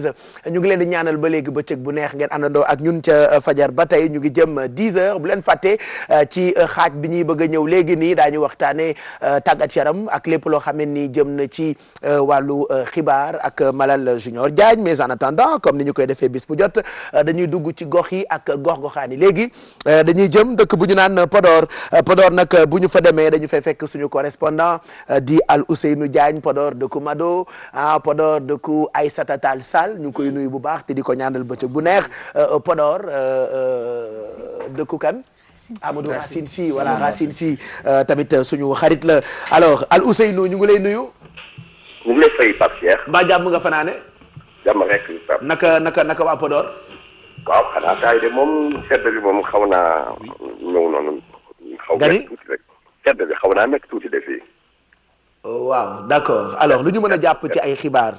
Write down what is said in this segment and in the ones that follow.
ñu ngi leen di ñaanal ba léegi bëccëg bu neex ngeen àndandoo ak ñun ca fajar ba tey ñu ngi jëm 10h bu leen fàtte ci xaaj bi ñuy bëgg a ñëw léegi nii daañu waxtaanee tàggat yaram ak lépp loo xam ne ni jëm na ci wàllu xibaar ak Malal Junior Diagne mais en attendant comme ni ñu koy defee bis bu jot dañuy dugg ci gox yi ak gox-goxaan yi léegi dañuy jëm dëkk bu ñu naan Podor Podor nag bu ñu fa demee dañu fay fekk suñu correspondant di Al Ousseynou Diagne Podor dëkku Mado Podor dëkku Aïssata Tall Sall ñu ngi koy nuyu bu baax te di ko ñaanal bëccëg bu neex Podor dëkku kan Amadou Racine Sy voilà Racine Sy tamit suñu xarit la alors Al Ousseynou ñu ngi lay nuyu. ñu ngi lay fay Pape Cheikh. mbaa jàmm nga fanaane. jàmm rek. naka waa Podor. waaw xanaa taay de moom sedd bi moom xaw naa ñëw noonu. xaw na tuuti rek sedd bi xaw naa nekk tuuti de fii. waaw d'accord alors lu ñu mën a jàpp ci ay xibaar.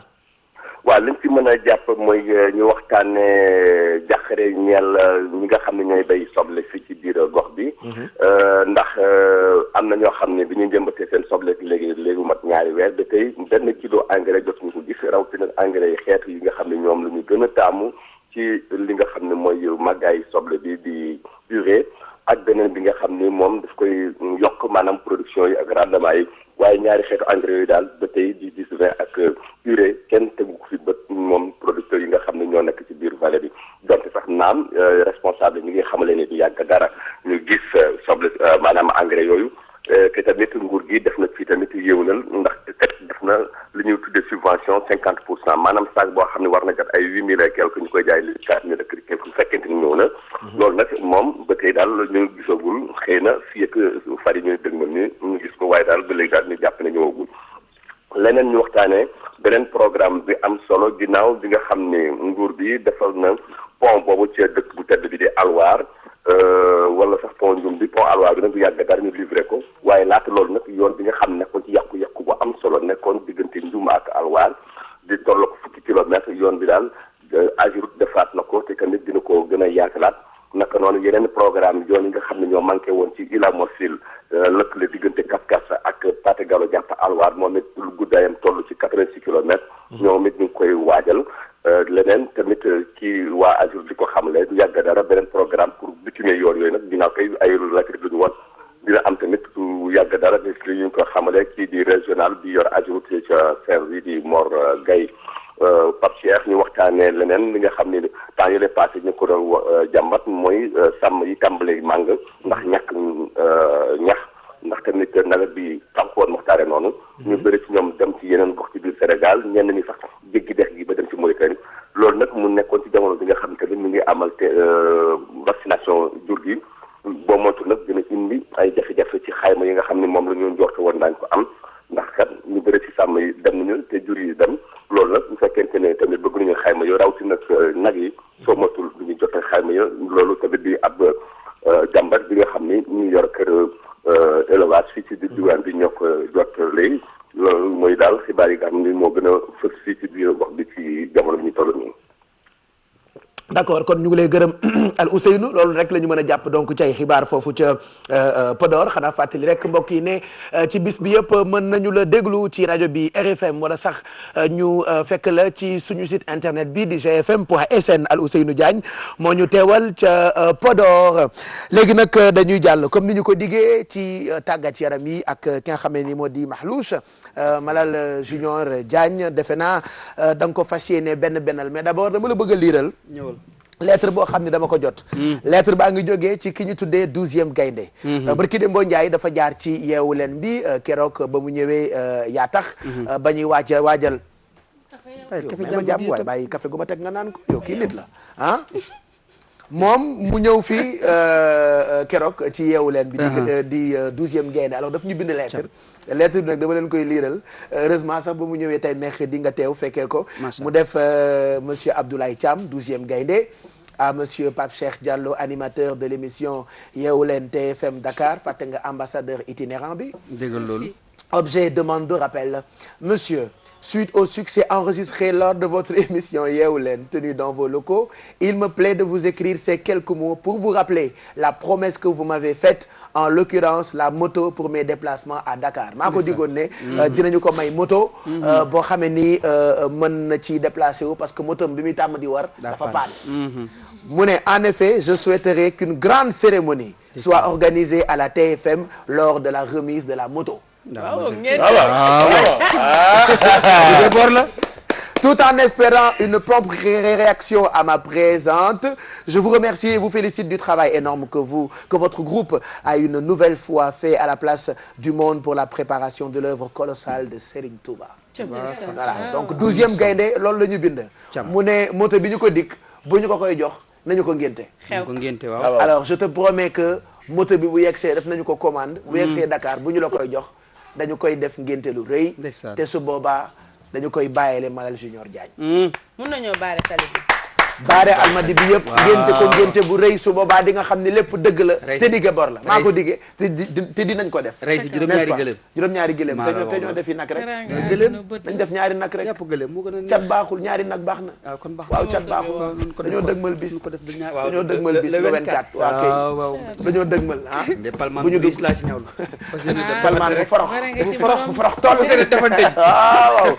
waaw liñ ci mën a jàpp mooy ñu waxtaanee jàqare ñeel ñi nga xam ne ñooy bay soble fii ci biir gox bi. ndax am na ñoo xam ne bi ñu jëmbatee seen soble léegi mat ñaari weer ba tey benn kilo engrais jotuñu ko gis rawatina engrais yi xeetu yi nga xam ne ñoom la ñu gën a taamu ci li nga xam ne mooy màggaay soble bi di urée ak beneen bi nga xam ni moom daf koy yokk maanaam production yi ak rendement yi. waaye ñaari xeetu engrais yooyu daal ba tey di 10-20 ak urée kenn tegu ko fi bët moom producteurs yi nga xam ne ñoo nekk ci biir vallée bi donte sax naam responsable ñi ngi xamale ne du yàgg dara ñu gis soble maanaam engrais yooyu te tamit nguur gi def na fii tamit yéwnal ndax kat def na li ñuy tuddee subvention 50% maanaam sac boo xam ne war na jot ay 8000 et quelque ñu koy jaay li 4000 ak quelque bu fekkente ni ñëw na. loolu nag moom ba tey daal ñu gisagul xëy na fii ak far yi ñuy dëgmal ni ñu gis ko waaye daal ba léegi daal ñu jàpp ne ñëwagul. leneen ñu waxtaanee beneen programme bi am solo ginnaaw bi nga xam ne nguur bi defal na pont boobu ci dëkk bu tedd bi di Alwaar wala sax pont Ndioum bi pont Alwaar bi nag du yàgg dara ñu livré ko waaye laata loolu nag yoon bi nga xam ne nekkoon ci yàqu-yàqu bu am solo nekkoon diggante Ndioum ak Alwaar di toll ko fukki kilomètres yoon bi daal AGEROUTE defaat na ko te tamit dina ko gën a yaatalaat naka noonu yeneen programme yoon yi nga xam ne ñoo manqué woon ci Ila Morphil lëkkale diggante Kaskas ak Pathé Gallo jàpp Alwaar moom it lu guddaayam toll ci 86 kilomètres. ñoom it ñu ngi koy waajal. leneen tamit ci waa AGEROUTE di ko xamle du yàgg dara beneen programme pour bitumer yoon yooyu nag ginnaaw koy ay laajte lu ñu woon dina am tamit du yàgg dara ni ñu ko xamale kii di régional bi yor AGEROUTE ca Saint-Louis di Mor Gaye Pape Cheikh ñu waxtaanee leneen li nga xam ne temps yële passé ñu ko doon jàmbat mooy sàmm yi tàmbalee màng ndax ñàkk ñax ndax tamit nawet bi tànkoon waxtaane noonu. ñu bëri ci ñoom dem ci yeneen gox ci biir Sénégal ñenn ñi sax jéggi dex gi ba dem ci Mauritanie loolu nag mu nekkoon ci jamono bi nga xam ne tamit mu ngi amal te vaccination jur gi boo moytu nag dina indi ay jafe-jafe ci xayma yi nga xam ne moom la ñu njorte woon daañu ko am ndax kat ñu bëri ci sàmm yi dem nañu te jur yi dem loolu nag bu fekkente ne tamit bëgg nañu xayma yoo rawatina nag nag yi soo moytul du ñu jot xayma yo loolu tamit di ab jàmbat bi nga xam ni ñu yor kër élevage fii ci diwaan bi ñoo ko jot léegi loolu mooy daal xibaar yi nga xam ni moo gën a fës fii ci biir gox bi ci jamono bi ñu toll nii. d'accord kon ñu ngi lay gërëm Al Ousseynou loolu rek la ñu mën a jàpp donc ci ay xibaar foofu ca Podor xanaa fàttali rek mbokk yi ne ci bis bi yëpp mën nañu la déglu ci rajo bi RFM wala sax ñu fekk la ci suñu site internet bi di gfm.sn Al Ousseynou Diagne moo ñu teewal ca Podor léegi nag dañuy jàll comme ni ñu ko diggee ci tàggat yaram yi ak ki nga xam ne ni moo di Mahlouche Malal Junior Diagne defe naa da nga ko fas yéene bennal mais d'abord dama la bëgg a liiral. lettre boo xam ne dama ko jot. lettre baa ngi jógee ci ki ñu tuddee 12e gaynde. barki Dembo Ndiaye dafa jaar ci yeewu leen bi keroog ba mu ñëwee yaa tax. ba ñuy waajal. café ma jàmm waay bàyyi café gu ma teg nga naan ko yow kii nit la ah. moom mu ñëw fii keroog ci yeewu leen bi di 12e gaynde alors daf ñu bind lettre bi nag dama leen koy liiral heureusement sax ba mu ñëwee tey mercredi nga teew fekkee ko mu def monsieur Abdoulaye Thiam 12e gaynde à monsieur Pape Cheikh Diallo animateur de l'émission yeewu leen TFM Dakar fàtte nga ambassadeur itinérant bi déggal loolu objet demande de rappel monsieur suite au succès enregistré lors de votre émission Yeewu Leen tenue dans vos locaux, il me plaît de vous écrire ces quelques mots pour vous rappeler la promesse que vous m'avez faite, en l'occurrence la moto pour mes déplacements à Dakar. maa ko digoon ne dinañu ko may moto boo xamee ni mën na ci déplacé wu parce que moto bi muy tàmm di war dafa paan. mu ne en effet je souhaiterais qu'une grande cérémonie soit organisée à la TFM lors de la remise de la moto. Tout en espérant une prompte réaction à ma présente, je vous remercie et vous félicite du travail énorme que votre groupe a une nouvelle fois fait à la place du monde pour la préparation de l'œuvre colossale de Serigne Touba. Voilà, donc 12e gaynde loolu la ñu bind. mu ne moto bi ñu ko dikk bu ñu ko koy jox nañu ko ngénte. waaw. Alors je te promets que moto bi bu yegsee def nañu ko commande. bu yegsee Dakar bu ñu la koy jox dañu koy def ngénte lu rëy. te su boobaa dañu koy bàyyele Malal Junior Diagne. mun nañoo baare tali bi. baare almadi bi yëpp. ngénte ko ngénte bu rëy su boobaa di nga xam ne lépp dëgg la. te digge bor la maa ko diggee te dinañ ko def. rey si juróom-ñaari gëlëm. juróom-ñaari gëlëm te ñoo defi nag rek. gëlëm dañ def ñaari nag rek. yàpp gëlëm moo gën a cat baaxul ñaari nag baax na. waaw kon baax waaw cat baaxul. dañoo dëgmal bis. dañoo dëgmal bis le 24. waaw kay dañoo dëgmal ah. bu ñu dugg laa ci ñawlu. parce que palmaan bu forox toll. waaw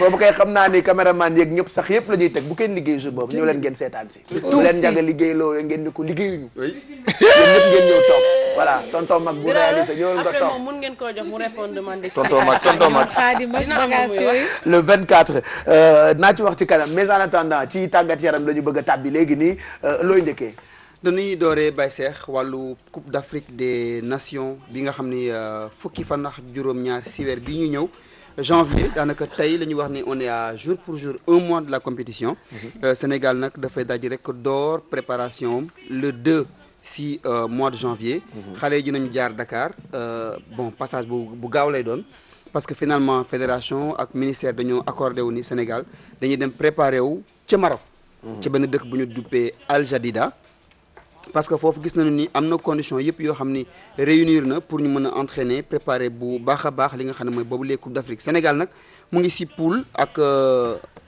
boobu kay xam naa ni caméraman yeeg ñëpp sax yëpp la ñuy teg bu kenn liggéey jour boobu ñëw leen ngeen seetaan si. bu leen njaga liggéey loo ngeen ni ko liggéeyuñu. yéen ñëpp ngeen ñëw toog voilà tonton mag bu réalisé ñëwal nga toog. après moom mun ngeen koo jox mu répondre demande. tonton mag le 24 naa ci wax ci kanam mais en attendant ci tàggat yaram la ñu bëgg a tàbbi léegi nii looy njëkkee. dañuy dooree Baye Cheikh wàllu Coupe d'Afrique des Nations bi nga xam ni fukki fan ak juróom-ñaar si weer bi ñu ñëw janvier daanaka tey la ñuy wax ni on est à jour pour jour un mois de la compétition. Sénégal nag dafay daji rek door préparation le 2 si mois de janvier. xale yi dinañu jaar Dakar bon passage bu gaaw lay doon parce que finalement fédération ak ministère dañoo accordé wu ni Sénégal dañuy dem préparer wu ca Maroc. ci benn dëkk bu ñu duppee Al Jadida. parce que foofu gis nañu ni am na condition yëpp yoo xam ni réunir na pour ñu mën a entraîner préparer bu baax a baax li nga xam ne mooy boobu les Coupe d'Afrique Sénégal nag mu ngi si poule ak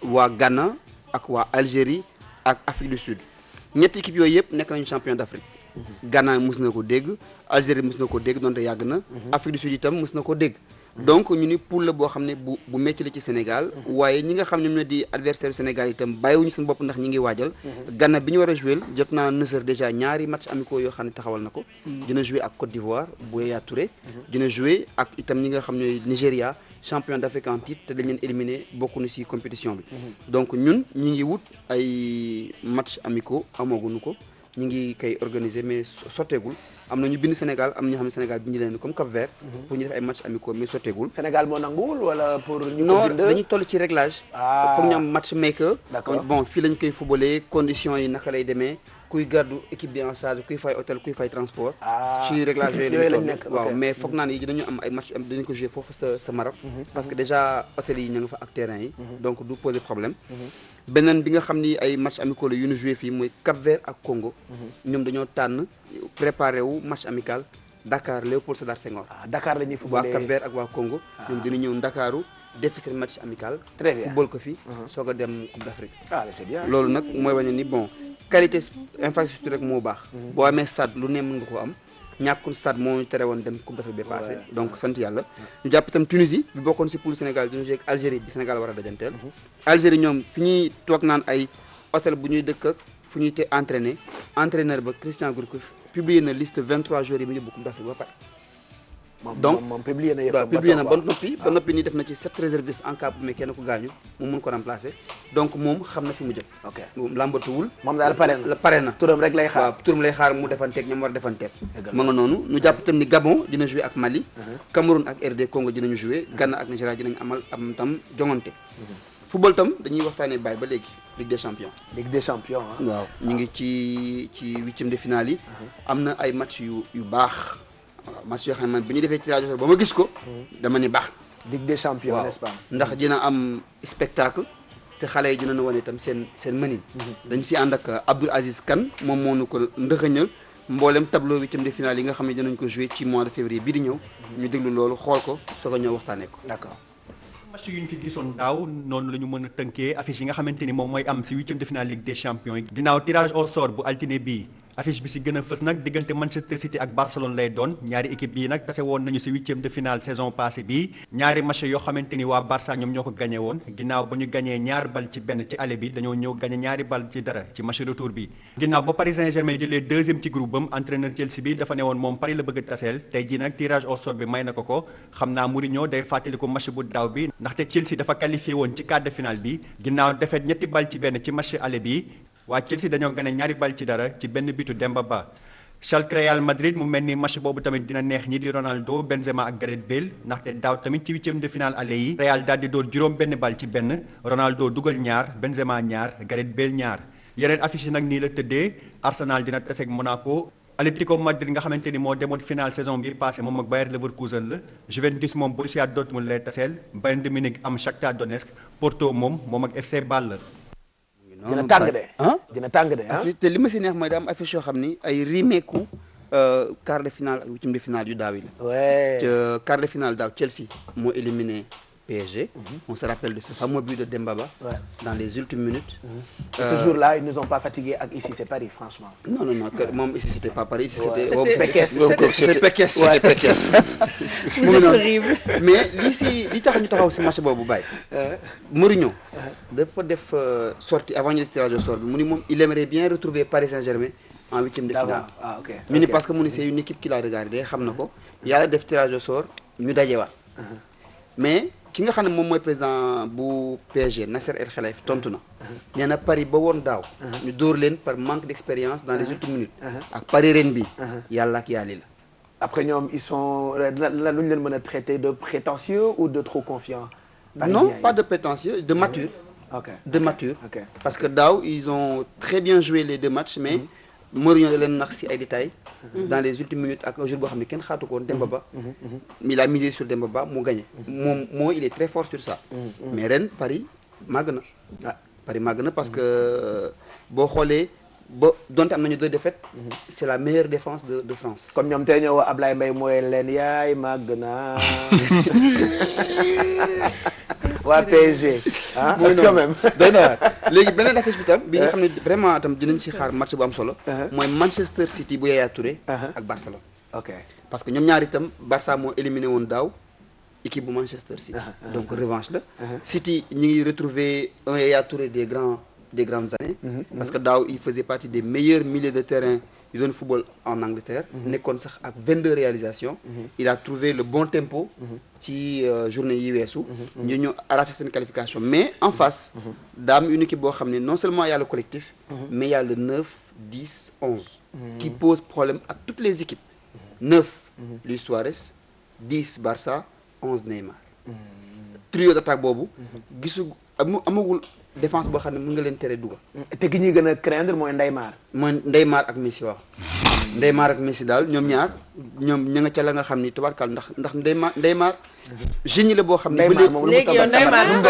waa Ghana ak waa Algérie ak Afrique du Sud ñetti équipe yooyu yëpp nekk nañu champion d'Afrique. Ghana mus na ko dégg Algérie mus na ko dégg donte yàgg na. Afrique du Sud itam mus na ko dégg. donc ñu ni poule la boo xam ne bu métti la ci Sénégal waaye ñi nga xam ne ñoo di adversaire Sénégal itam bàyyiwuñu seen bopp ndax ñi ngi waajal. Ghana bi ñu war a jouer jot naa nësër déjà ñaari match amicaux yoo xam ne taxawal na ko. dina jouer ak Côte d'Ivoire bu Yaya Touré. dina jouer ak itam ñi nga xam ne Nigéria champion d'Afrique en titre te dañ leen éliminé bokkuñu ci compétition bi. donc ñun ñi ngi wut ay match amicaux amaguñu ko. ñu ngi koy organiser mais sotteegul am na ñu bind Sénégal am na ñoo xam ne Sénégal bind leen comme Cap Vert. pour ñu def ay match amicaux mais sotteegul. Sénégal moo nanguwul wala pour. ñu ko bind non dañuy toll ci réglage. foog ñu am match maker. d'accord bon fii lañ koy footballé conditions yi naka lay demee kuy gàddu équipe bi en charge kuy fay hôtel kuy fay transport. ci réglage yooyu lañ nekk waaw mais foog naa ne dinañu am ay match dañu ko jouer foofu sa Maroc. parce que déjà hôtel yi ñu nga fa ak terrain yi. donc du poser problème. beneen bi nga xam ni ay match amicaux la yu ñu joué fii mooy Cap Vert ak Congo. ñoom dañoo tànn préparé wu match amical Dakar Léopold Sédar Senghor. Dakar la ñuy footballé waa Cap Vert ak waa Congo. ñoom dina ñëw Ndakaaru def seen match amical. très bien football ko fi. soog a dem Coupe d'Afrique. c'est bien. loolu nag mooy wane ni bon qualité infrastructure rek moo baax. boo amee stade lu ne mën nga ko am. ñàkkul stade moo ñu tere woon dem Coupe d'Afrique bi passé donc sant yàlla ñu jàpp itam Tunisie bi bokkoon ci poule Sénégal dina jouer ak Algérie bi Sénégal war a dajanteel Algérie ñoom fi ñuy toog naan ay hôtel bu ñuy dëkk ak fu ñuy te entraîner entraîneur ba Christian Gourcuff publié na liste 23 joueurs yi mu yóbbu Coupe d'Afrique ba pare donc moom publié na waaw publié na ba noppi nii def na ci 7 réservistes en cas bu mais kenn ko gaañu mu mun ko remplacer donc moom xam na fi mu jëm ok moom làmbatuwul moom daal pare na turam rek lay xaar waaw turam lay xaar mu defanteeg ñoom war a defanteeg ma nga noonu ñu jàpp itam ni Gabon dina jouer ak Mali Cameroun ak RD Congo dinañu jouer Ghana ak Nigeria dinañu am tam jongante football tam dañuy waxtaanee bàyyi ba léegi Ligue des champions waaw ñu ngi ci huitième de finale yi am na ay match yu baax waaw match yoo xam ne man bi ñu defee tirage au sort ba ma gis ko dama ni baax Ligue des champions n'est-ce pas ndax dina am spectacle te xale yi dinañu wane itam seen mënin dañ si ànd ak Abdoul Aziz Kane moom moo nu ko ndëxëñal mboolem tableau huitième de finale yi nga xam ne dinañ ko jouer ci mois de février bii di ñëw ñu déglu loolu xool ko soog a ñëw waxtaanee ko d'accord match yu ñu fi gisoon daaw noonu la ñu mën a tënkee affiche yi nga xamante ni moom mooy am si huitième de finale Ligue des Champions yi ginnaaw tirage au sort bu altine bii affiche bi si gën a fës nag diggante Manchester City ak Barcelone lay doon ñaari équipe yi nag tase woon nañu si huitième de finale saison passée bii ñaari match yoo xamante ni waa Barça ñoom ñoo ko gagné woon ginnaaw ba ñu gagné ñaar bal ci benn ci aller bi dañoo ñëw gagné ñaari bal ci dara ci match retour bi ginnaaw ba Paris Saint-Germain jëlee deuxième ci groupe bam entraîneur Chelsea bi dafa ne woon moom Paris la bëgg a taseel tey jii nag tirage au sort bi may na ko xam naa Mourinho day fàttali ko match bu daaw bi ndaxte Chelsea dafa qualifié woon ci quart de finale bi ginnaaw defet ñetti bal ci benn ci match aller bi waa Chelsea dañoo gagné ñaari bal ci dara ci benn bitu Demba Ba Schalke Real Madrid mu mel ni match boobu tamit dina neex ñi di Ronaldo Benzema ak Gareth Bale ndaxte daaw tamit ci huitième de finale aller yi Real daal di door juróom benn bal ci benn Ronaldo dugal ñaar Benzema ñaar Gareth Bale ñaar yeneen affiche yi nag nii la tëddee Arsenal dina tase ak Monaco Atlético Madrid nga xamante ni moo demoon finale saison bi passé moom ak Bayer Leverkusen la Juventus moom Borussia Dortmund lay taseel Bayern de Munich am Shakhtar Donetsk Porto moom ak FC Bâle la. dina tàng de dina tàng de te li ma si neex mooy daa am affiche yoo xam ni ay remake quart de finale ak huitième de finale yu daaw yi la. quart de finale daaw Chelsea moo éliminé PSG. On se rappelle de ce fameux but de Demba Ba dans les ultimes minutes. Ce jour-là, ils nous ont pas fatigués. Ici, c'est Paris, franchement. Non, ici, c'était pas Paris. Ici, c'était Pekes. C'était Pekes. horrible. Mais li tax ñu taxaw si match boobu Baye. Mourinho dafa def sortie avant ñu def tirage au sort bi mu ni moom il aimerait bien retrouver Paris Saint-Germain en huitième de finale. Ñu ni parce que mu ni c'est une équipe qu'il a regardé xam na ko yàlla def tirage au sort ñu dajewaat. Mais ki nga xam ne moom mooy président bu PSG Nasser El Khelaifi tontu na nee na Paris ba woon daaw ñu dóor leen par manque d'expérience dans les ultimes minutes ak Paris ren bi yàlla ak yàlli la après ñoom ils sont la lu ñu leen mën a traiter de prétentieux ou de trop confiants non pas de prétentieux de mature de mature parce que daaw ils ont très bien joué les deux matchs mais Mourinho da leen nax si ay détails dans les ultimes minutes ak un jour boo xam ne kenn xaatu ko woon Demba Ba il a misé sur Demba Ba mu gagné moom il est très fort sur ça mais ren Paris màgg na parce que boo xoolee ba donte am nañu deux défaites c'est la meilleure défense de France comme ñoom tey ñëw Ablaye Mbaye mooy leen yaay màgg na waa PSG quand même doy na waar léegi beneen affiche bi tam bi nga xam ne vraiment tam dinañ ci xaar match bu am solo mooy Manchester City bu Yaya Touré ak Barcelone parce que ñoom ñaar itam Barça moo éliminé woon daaw équipe bu Manchester City donc revanche la City ñi ngi retrouver un Yaya Touré des grandes années parce que daaw il faisait partie des meilleurs milieux de terrain yu doon football en Angleterre nekkoon sax ak 22 réalisations il a trouvé le bon tempo ci journée yi weesu ñu arraché seen qualification mais en face daa am une équipe boo xam ne non seulement il y a le collectif mais il y a le 9 10 11 qui pose problème ak toutes les équipes 9 Luis Suarez 10 Barça 11 Neymar trio d'attaque boobu amagul défense boo xam ne mën nga leen tere dugal te ki ñuy gën a craindre mooy Neymar ak Messi waaw Neymar ak Messi daal ñoom ñaar ñoom ña nga ca la nga xam ni tubaarkal ndax Neymar génie la boo xam ne léegi yow Neymar lu mu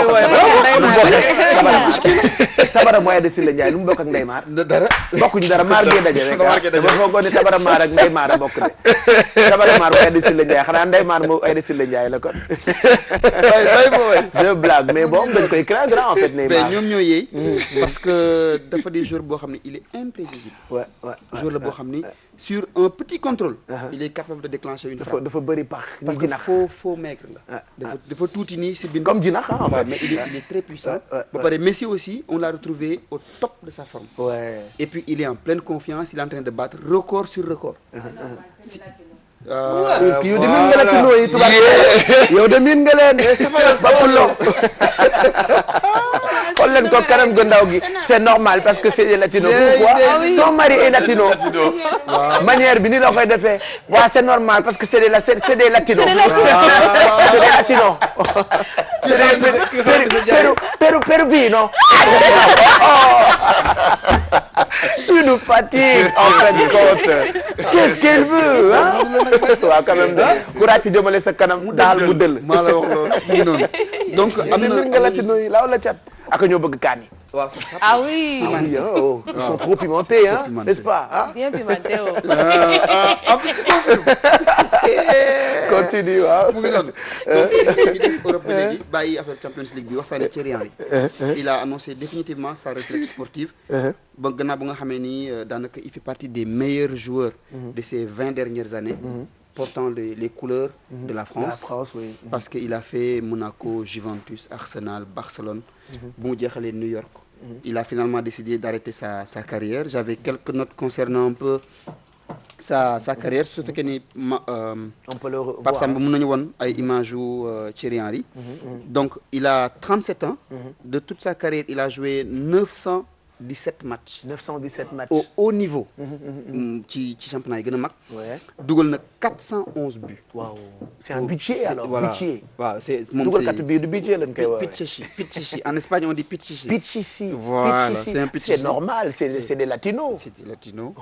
Tabara mooy de Silla Ndiaye lu mu bokk ak Neymar dara bokkuñu dara maar gee daje rek dama foogoon ni Tabara maar ak Neymar a bokk de Tabara maar mooy de Silla Ndiaye xanaa Neymar moo ay de Silla Ndiaye la kon je blague mais bon dañ koy craindre en fait Neymar ñoom ñoo yeey parce que dafa des joueurs boo xam ne il est imprévisible joueur la boo xam ni sur un petit contrôle il est capable de déclencher une frappe dafa bëri pax parce que faux maigre la dafa tuuti nii si bind comme jinax en fait mais il est très puissant ba pare Messi aussi on l'a retrouvé au top de sa forme et puis il est en pleine confiance il est en train de battre record sur record yow de miin nga latino yi tubaab yow de miin nga leen bapuloo xool leen ko kanam gu ndaw gi c'est normal parce que c'est des latinos pourquoi son mari est latino manière bi ni la koy defee waaw c'est normal parce que c'est des latinos c'est des latinos Peruvino tu nous fatigues en fin de compte qu'est-ce qu'elle veut waaw quand même ku ràcc jëmale sa kanam daal mu dëll maa la wax loolu noonu donc am na nga latino yi laaw la cat ak ñoo bëgg kaani. waaw sax sax. Ah oui. Ah oui, oh, ils sont trop pimentés, hein, pimentés. n'est-ce pas, hein? Bien pimenté oh. Continue waaw. mu ngi noonu donc ci des Europe ba léegi bàyyi affaire Champions League bi waxtaanee ci Real yi. Il a annoncé définitivement sa retraite sportive. ba gannaaw bu nga xamee ni daanaka il fait partie des meilleurs joueurs. de ces 20 dernières années. portant les couleurs de la France. De la France, oui. Parce que il a fait Monaco, Juventus, Arsenal, Barcelone. bu mu jeexalee New York. Il a finalement décidé d'arrêter sa carrière. J'avais quelques notes concernant un peu sa carrière su fekkee ni On peut le revoir. Pape Samba mën nañu woon ay images yu Thierry Henry. Donc il a 37 ans. De toute sa carrière il a joué 917 matchs. 917 matchs. Au haut niveau. ci championnat yi gën a mag. Ouais. dugal na 411 buts. Waaw c'est un budget alors. Voilà. Budget. waaw c'est moom dugalkatu bii du budget lañ koy woowee. Pichichi en Espagne on dit Pichichi. Pichichi. Voilà, Pichichi. c'est un Pichichi. C'est normal, c'est des latinos. C'était latino.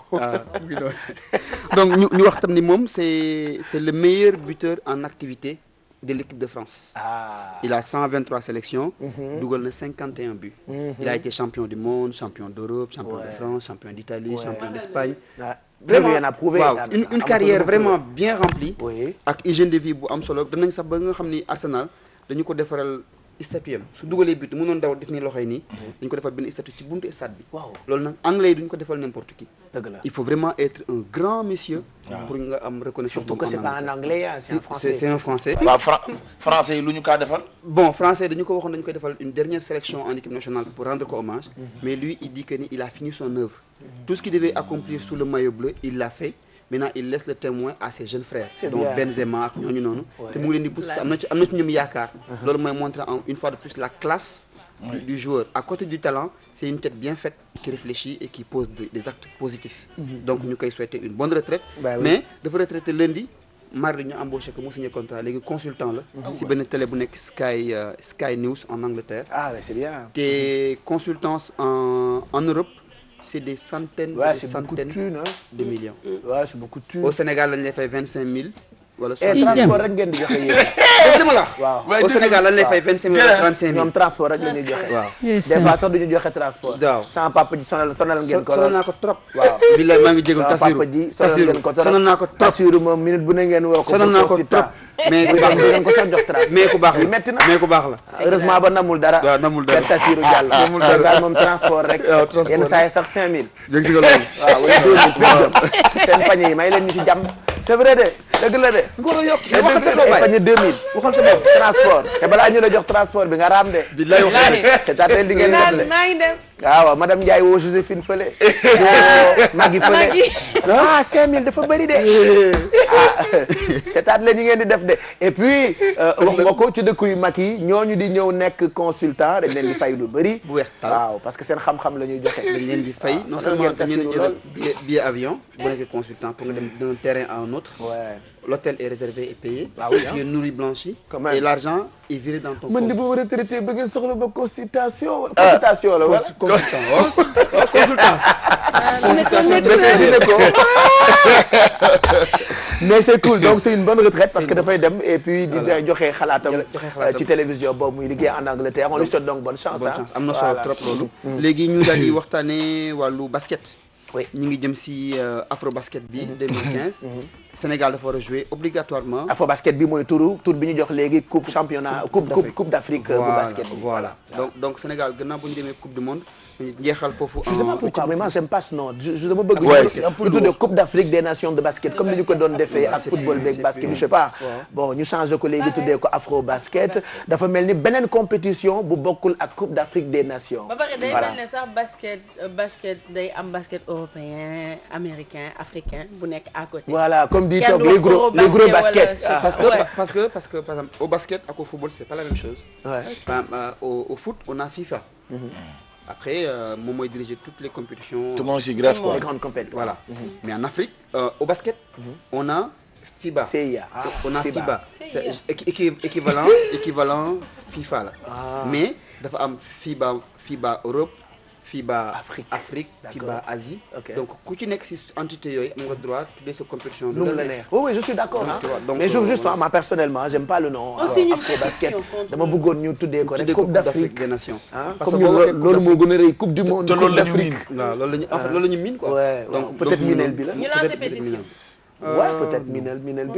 Donc ñu wax tam ni moom c'est le meilleur buteur en activité de l'équipe de France. Ah. Il a 123 sélections. dugal na 51 buts. Il a été champion du monde, champion d'Europe, champion de France, champion d'Italie, champion d'Espagne. Ah. Vraiment rien à prouver. waaw une carrière vraiment bien remplie. Oui. ak hygiène de vie bu am solo danañ sax ba nga xam ni Arsenal dañu ko defaral statut am su dugalee but mënoon daw def ni loxo yi nii. dañu ko defal benn statut ci buntu stade bi. Waaw. loolu nag anglais yi duñu ko defal n'importe qui. dëgg la. Il faut vraiment être un grand monsieur. pour nga am reconnaissance. Surtout que c'est pas un anglais, hein, c'est un français. C'est un français. waaw français yi lu ñu kaa defal. Bon français dañu ko waxoon dañu koy defal une dernière sélection en équipe nationale pour rendre ko hommage. Mais lui il dit que ni il a fini son œuvre. Tout ce qu'il devait accomplir sous le maillot bleu il l'a fait. Maintenant il laisse le témoin à ses jeunes frères. C'est donc bien. Benzema ak ñooñu noonu. te mu ngi leen di booster am na ci ñoom yaakaar. loolu mooy montrer une fois de plus la classe. du joueur à côté du talent c'est une tête bien faite qui réfléchit et qui pose des actes positifs. donc ñu koy souhaiter une bonne retraite. Bah oui. mais dafa retraité lundi. mardi ñu embauché que mu signé contrat léegi consultant la. si benn télé bu nekk Sky News en Angleterre. Ah mais c'est bien. te consultance en Europe c'est des centaines. Ouais, et des c'est beaucoup de centaines thunes, hein. de millions. Ouais, c'est beaucoup de thunes. Au Sénégal lañ lay fay 25000. wala Et transport rek ngeen di joxe yéen. dama la waaw. au Sénégal lañ lay fay 25000 wala 35000. ñoom transport rek la ñuy joxe. waaw. Des fois sax duñu joxe transport. waaw. sama papa ji sonal ngeen ko. sonal naa ko trop. waaw. billahi maa ngi jégalu sama Tassirou papa ji sonal ngeen ko trop. sonal naa ko trop. Tassirou moom minute bu ne ngeen woo ko. sonal naa ko trop. mais ku baax ngeen ko sax jox transport. mais ku baax la metti na. mais ku baax la. heureusement ba namul dara. waaw namul dara. te Tassirou Diallo. namul dara daal moom transport rek. waaw transport yenn saa yi sax 5000. dégg nga loolu. waaw wala 2000. seen pañe yi may leen ñu ci jàmm. c'est vrai de dëgg la de. nga war a yokk te waxal sa dëgg bopp la pañe 2000. waxal sa bopp transport. te balaa ñu la jox transport bi nga raam de. billahi wax c'est-à-dire di ngeen def de. maa ngi dem. waaw madame Ndiaye woo Joséphine fële. woo Magui fële. ah 5000 dafa bëri de. ah c'est-à-dire li ngeen di def de et puis wax nga ko ci dëkk yu mag yi ñooñu di ñëw nekk consultant dañ leen di fay lu bëri. bu weex tal waaw parce que seen xam-xam la ñuy joxe. dañ leen di fay non sonal seulement ngeen dañu leen Tassirou jël billet avion bu nekkee consultant pour nga dem d'un terrain à un autre. Ouais. L'hôtel est réservé et payé. Ah oui, tu es nourri blanchi. Quand même. Et l'argent est viré dans ton compte. man de bu ma retraité ba ngeen soxla ba consultation. consultation la wala. consultance. mais c'est cool donc c'est une bonne retraite parce que dafay dem et puis di joxe xalaatam ci télévision boobu muy liggéey en Angleterre on lui souhaite donc bonne chance. am na solo trop loolu. léegi ñu daal di waxtaanee wàllu basket. oui ñu ngi jëm si afro basket bi 2015. Sénégal dafa war a jouer obligatoirement. Afro basket bi mooy tur bi ñu jox léegi coupe championnat coupe d'Afrique bu basket bi. voilà donc Sénégal gannaaw bu ñu demee coupe du monde. njeexal foofu. je sais pas pourquoi mais moi j'aime pas ce nom je dama bëgg. ouais c'est un peu de coupe d'Afrique des nations de basket comme ni ñu ko doon defee ak football beeg basket bi je sais pas. bon ñu changé ko léegi tuddee ko afro basket. dafa mel ni beneen compétition bu bokkul ak coupe d'Afrique des nations. ba pare day mel ne sax basket day am basket européen américain africain bu nekk à côté. voilà comme dit toog les gros basket. parce que par exemple au basket ak au football c'est pas la même chose. Au foot on a FIFA. Après moom mooy diriger toutes les compétitions. tout le monde s'y greffe quoi. les grandes compétitions. Voilà. Mais en Afrique au basket. on a FIBA. CIA. on a FIBA. c'est équivalent FIFA la. mais dafa am FIBA Europe FIBA Afrique. D'accord. FIBA Asie. Ok. Donc ku ci nekk si entité yooyu am nga droit tuddee sa compétition. nu mu la neex oui je suis d'accord Tu vois, donc, mais je juste voilà. moi personnellement j'aime pas le nom. Aussi, ñu compétition Afrobasket contre- dama bëggoon ñu tuddee ko rek coupe d'Afrique des nations. ah parce comme que boo waxee loolu moo gën a rëy coupe du monde. te coupe loolu la ñu d'Afrique. miin. waaw loolu la ñu en fait loolu la ñu miin quoi. Ouais, donc peut-être donc minel bi la. ñu lancé pétition. Ouais, peut-être minel bi la. minel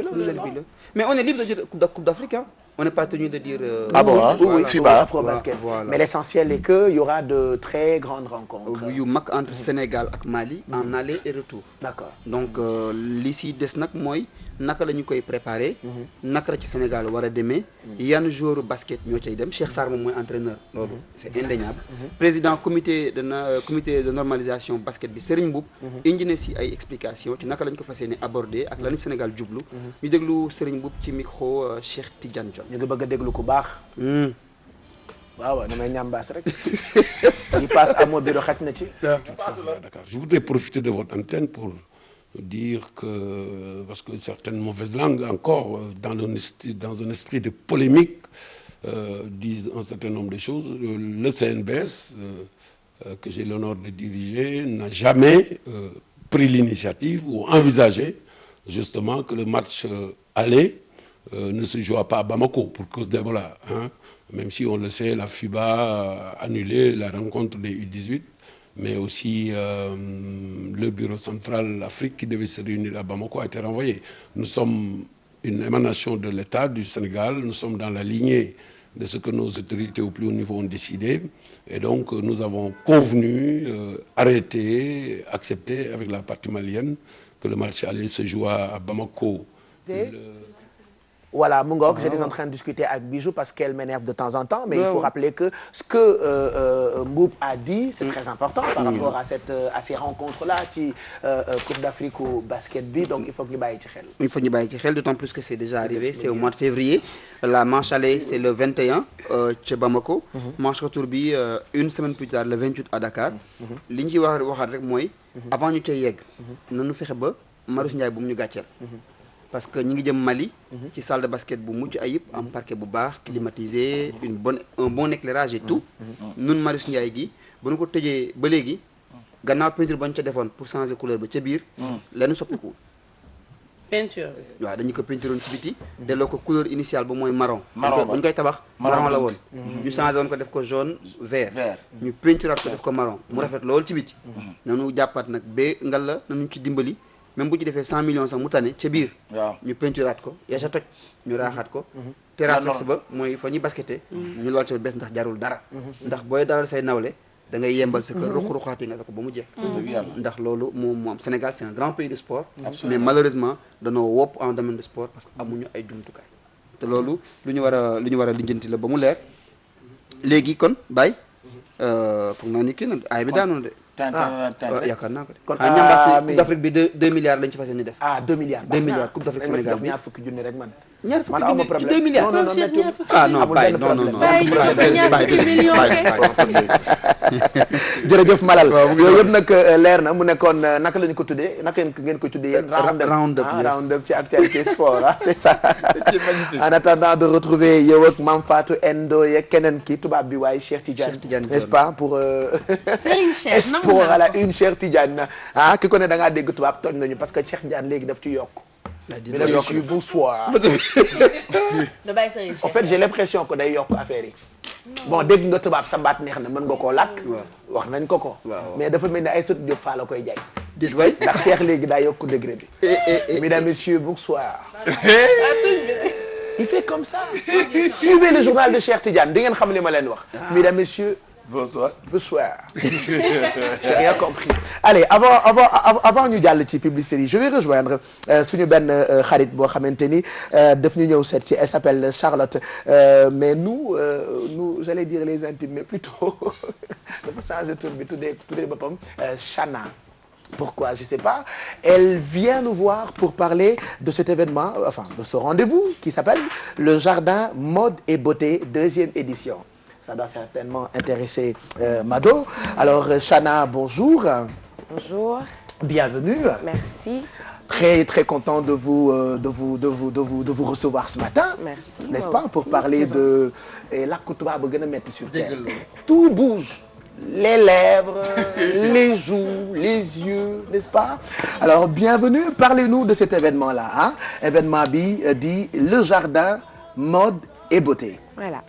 bi la mais on est libre de dire coupe d'Afrique hein. On n'est pas tenu de dire. Ah bon, hein? Oui, FIBA. Afrobasket. Voilà. Mais l'essentiel est que y aura de très grandes rencontres. yu mag entre Sénégal ak Mali en aller et retour. D'accord. donc li si des nag mooy naka la ñu koy préparer. naka la ci Sénégal war a demee. yan joueur basket ñoo cay dem Cheikh Sarr moom mooy entraîneur. loolu c'est indéniable. président comité de normalisation basket bi Serigne Mboup. indi na si ay explications ci naka la ñu ko fas yéene aborder ak lan Sénégal jublu. ñu déglu Serigne Mboup ci micro Cheikh Tidiane Dione. ñu ngi bëgg a déglu ku baax. waaw damay ñambaas rek. ñi passe à mon bureau xaj na ci. Dakar. Je voudrais profiter de votre antenne pour dire que, parce que certaines mauvaises langues encore, dans un esprit de polémique, disent un certain nombre de choses. Le CNBS, que j'ai l'honneur de diriger, n'a jamais pris l'initiative ou envisagé justement que le match aller ne se joue pas à Bamako pour cause d'Ebola. Hein. Même si on le sait, la FIBA a annulé la rencontre des U18, mais aussi le bureau central Afrique qui devait se réunir à Bamako a été renvoyé. Nous sommes une émanation de l'État du Sénégal, nous sommes dans la lignée de ce que nos autorités au plus haut niveau ont décidé, et donc nous avons convenu, arrêté, accepté avec la partie malienne que le match allait se jouer à Bamako. Voilà, Mungok, j'étais en train de discuter avec Bijou parce qu'elle m'énerve de temps en temps, mais il faut rappeler que ce que Mboup a dit, c'est très important par rapport à ces rencontres-là, qui Coupe d'Afrique au basket bi, donc il faut que ñu bàyyi ci xel. Il faut ñu bàyyi ci xel, d'autant plus que c'est déjà arrivé, c'est au mois de février. La manche aller, c'est le 21 ca Bamako. Manche retour bi une semaine plus tard, le 28 à Dakar. li ñu ci wax waxaat rek mooy. avant ñu cay yegg. nañu fexe ba Marius Ndiaye bu mu ñu gàcceel. parce que ñi ngi jëm Mali. ci salle de basket bu mucc ayib am parquet bu baax climatisé un bon éclairage et tout. nun Marius Ndiaye gi bu ñu ko tëjee ba léegi gannaaw peinture ba ñu ca defoon pour changer couleur ba ca biir. lenn soppiku. peinture. waaw dañu ko peinture woon ci biti. delloo ko couleur initiale ba mooy marron. marron bu ñu koy tabax. marron la woon. ñu changé woon ko def ko jaune vert. ñu peinturaat ko def ko marron mu rafet loolu ci biti. nanu jàppaat nag ba ngal la nañu ci dimbali. même bu ci defee 100 millions sax mu tane ca biir. waaw ñu peinturaat ko yaa sa toj ñu raaxaat ko. terraflex ba mooy fa ñuy basketté. ñu lool ci bees ndax jarul dara. ndax booy dalal say nawle da ngay yembal sa kër ruq-ruqaati nga ko ba mu jekk. ndax loolu moom am Sénégal c'est un grand pays de sport. mais malheureusement danoo wopp en domaine de sport parce que amuñu ay jumtukaay. te loolu lu ñu war a lijjanti la ba mu leer léegi kon Baye foog naa ni kii na ay bi daanoon de. yaakaar naa ko de. kon ñambaas Coupe d'Afrique bi 2 milliards lañ ci fas yéene def. 2 milliards. 2 milliards Coupe d'Afrique Sénégal bi ñaar fukki junni rek man. ñaar fukki man aw ma junni problème 2 milliards. non non Baye non. jërëjëf Malal. yooyu yëpp nag leer na mu nekkoon naka la ñu ko tuddee naka ngeen ko tuddee yéen. round up ci actualité sport c'est ça. en attendant de retrouver yow ak Mame Fatou Endo yeeg keneen ki tubaab bi waaye Cheikh Tidiane n'est-ce pas pour. Sport à la une Cheikh Tidiane ki ko ne da ngaa dégg tubaab tooñ nañu parce que Cheikh Tidiane léegi daf ci yokk. dina yokk bonsoir. en fait j'ai l'impression que day yokk affaire yi. bon dégg nga tubaab sa baat neex na mën nga koo làkk. wax nañ ko. mais dafa mel ni ay sot Diop faa la koy jaay. dit way ndax Cheikh léegi daa yokk degré bi. mesdames messieurs bonsoir. il fait comme ça. suivez le journal de Cheikh Tidiane di ngeen xam li ma leen wax. mesdames messieurs. bonsoir. J'ai rien compris. Allez, avant ñu jàll ci publicité yi je vais rejoindre suñu benn xarit boo xamante ni daf ñu ñëw seet si elle s'appelle Charlotte mais nous j'allais dire les intimes mais plutôt dafa changer tur bi tuddee boppam Chana. Pourquoi? Je sais pas. Elle vient nous voir pour parler de cet événement, enfin de ce rendez-vous qui s'appelle le Jardin Mode et Beauté 2e édition. Ça doit certainement intéresser Mado. Alors Chana, bonjour. Bonjour. Bienvenue. Merci. Très très content de vous recevoir ce matin. Merci. N'est-ce pas pour parler de làkku tubaab ba gën a metti sur terre. Tout bouge. les lèvres, les joues, les yeux, n'est-ce pas? Alors, bienvenue. Parlez-nous de cet événement-là. Hein? Événement bi dit le jardin mode et beauté. Voilà.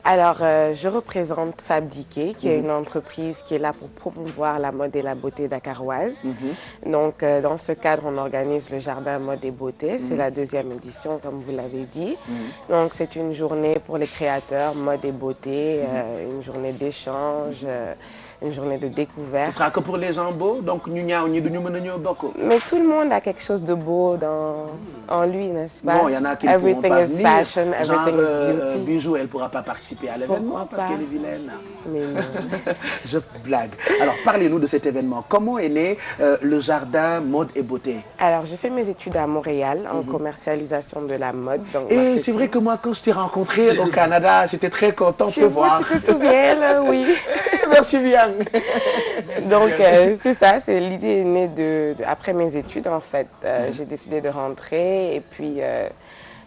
Alors, je représente Fab Diké, qui est une entreprise qui est là pour promouvoir la mode et la beauté dakaroise. Donc, dans ce cadre, on organise le Jardin Mode et Beauté. C'est la 2e édition, comme vous l'avez dit. Donc, c'est une journée pour les créateurs, mode et beauté, une journée d'échange, une journée de découverte. Ce sera que pour les gens beaux, donc ñu ñaaw ñi duñu mën a ñëw bokk. Mais tout le monde a quelque chose de beau en lui, n'est-ce pas? Bon, il y en a qui ne pourront Everything pas is venir. fashion, Genre, everything is beauty. Bijou, elle ne pourra pas participer à l'événement Pourquoi parce pas? qu'elle est vilaine. Mais non. Je blague. Alors, parlez-nous de cet événement. Comment est né le jardin mode et beauté? Alors, j'ai fait mes études à Montréal en commercialisation de la mode. Donc Et marketing. c'est vrai que moi, quand je t'ai rencontré au Canada, j'étais très content de te voir. Tu te souviens, là, oui. Merci bien. Donc, c'est ça, c'est l'idée est née après mes études, en fait. J'ai décidé de rentrer et puis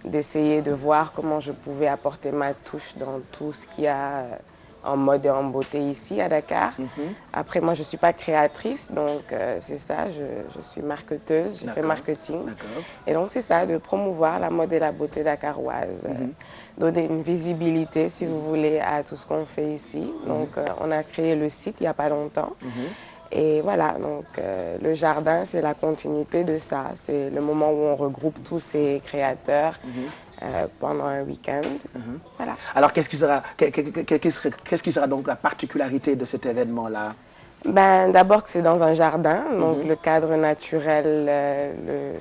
d'essayer de voir comment je pouvais apporter ma touche dans tout ce qu'il y a en mode et en beauté ici à Dakar. Après, moi, je ne suis pas créatrice, donc c'est ça, je suis marketeuse, je fais marketing. Et donc, c'est ça, de promouvoir la mode et la beauté dakaroise, donner une visibilité, si vous voulez, à tout ce qu'on fait ici. Donc, on a créé le site il n'y a pas longtemps. Et voilà, donc le jardin, c'est la continuité de ça. C'est le moment où on regroupe tous ces créateurs pendant un week-end. Voilà. Alors, qu'est-ce qui sera donc la particularité de cet événement-là? Ben, d'abord que c'est dans un jardin, donc le cadre naturel,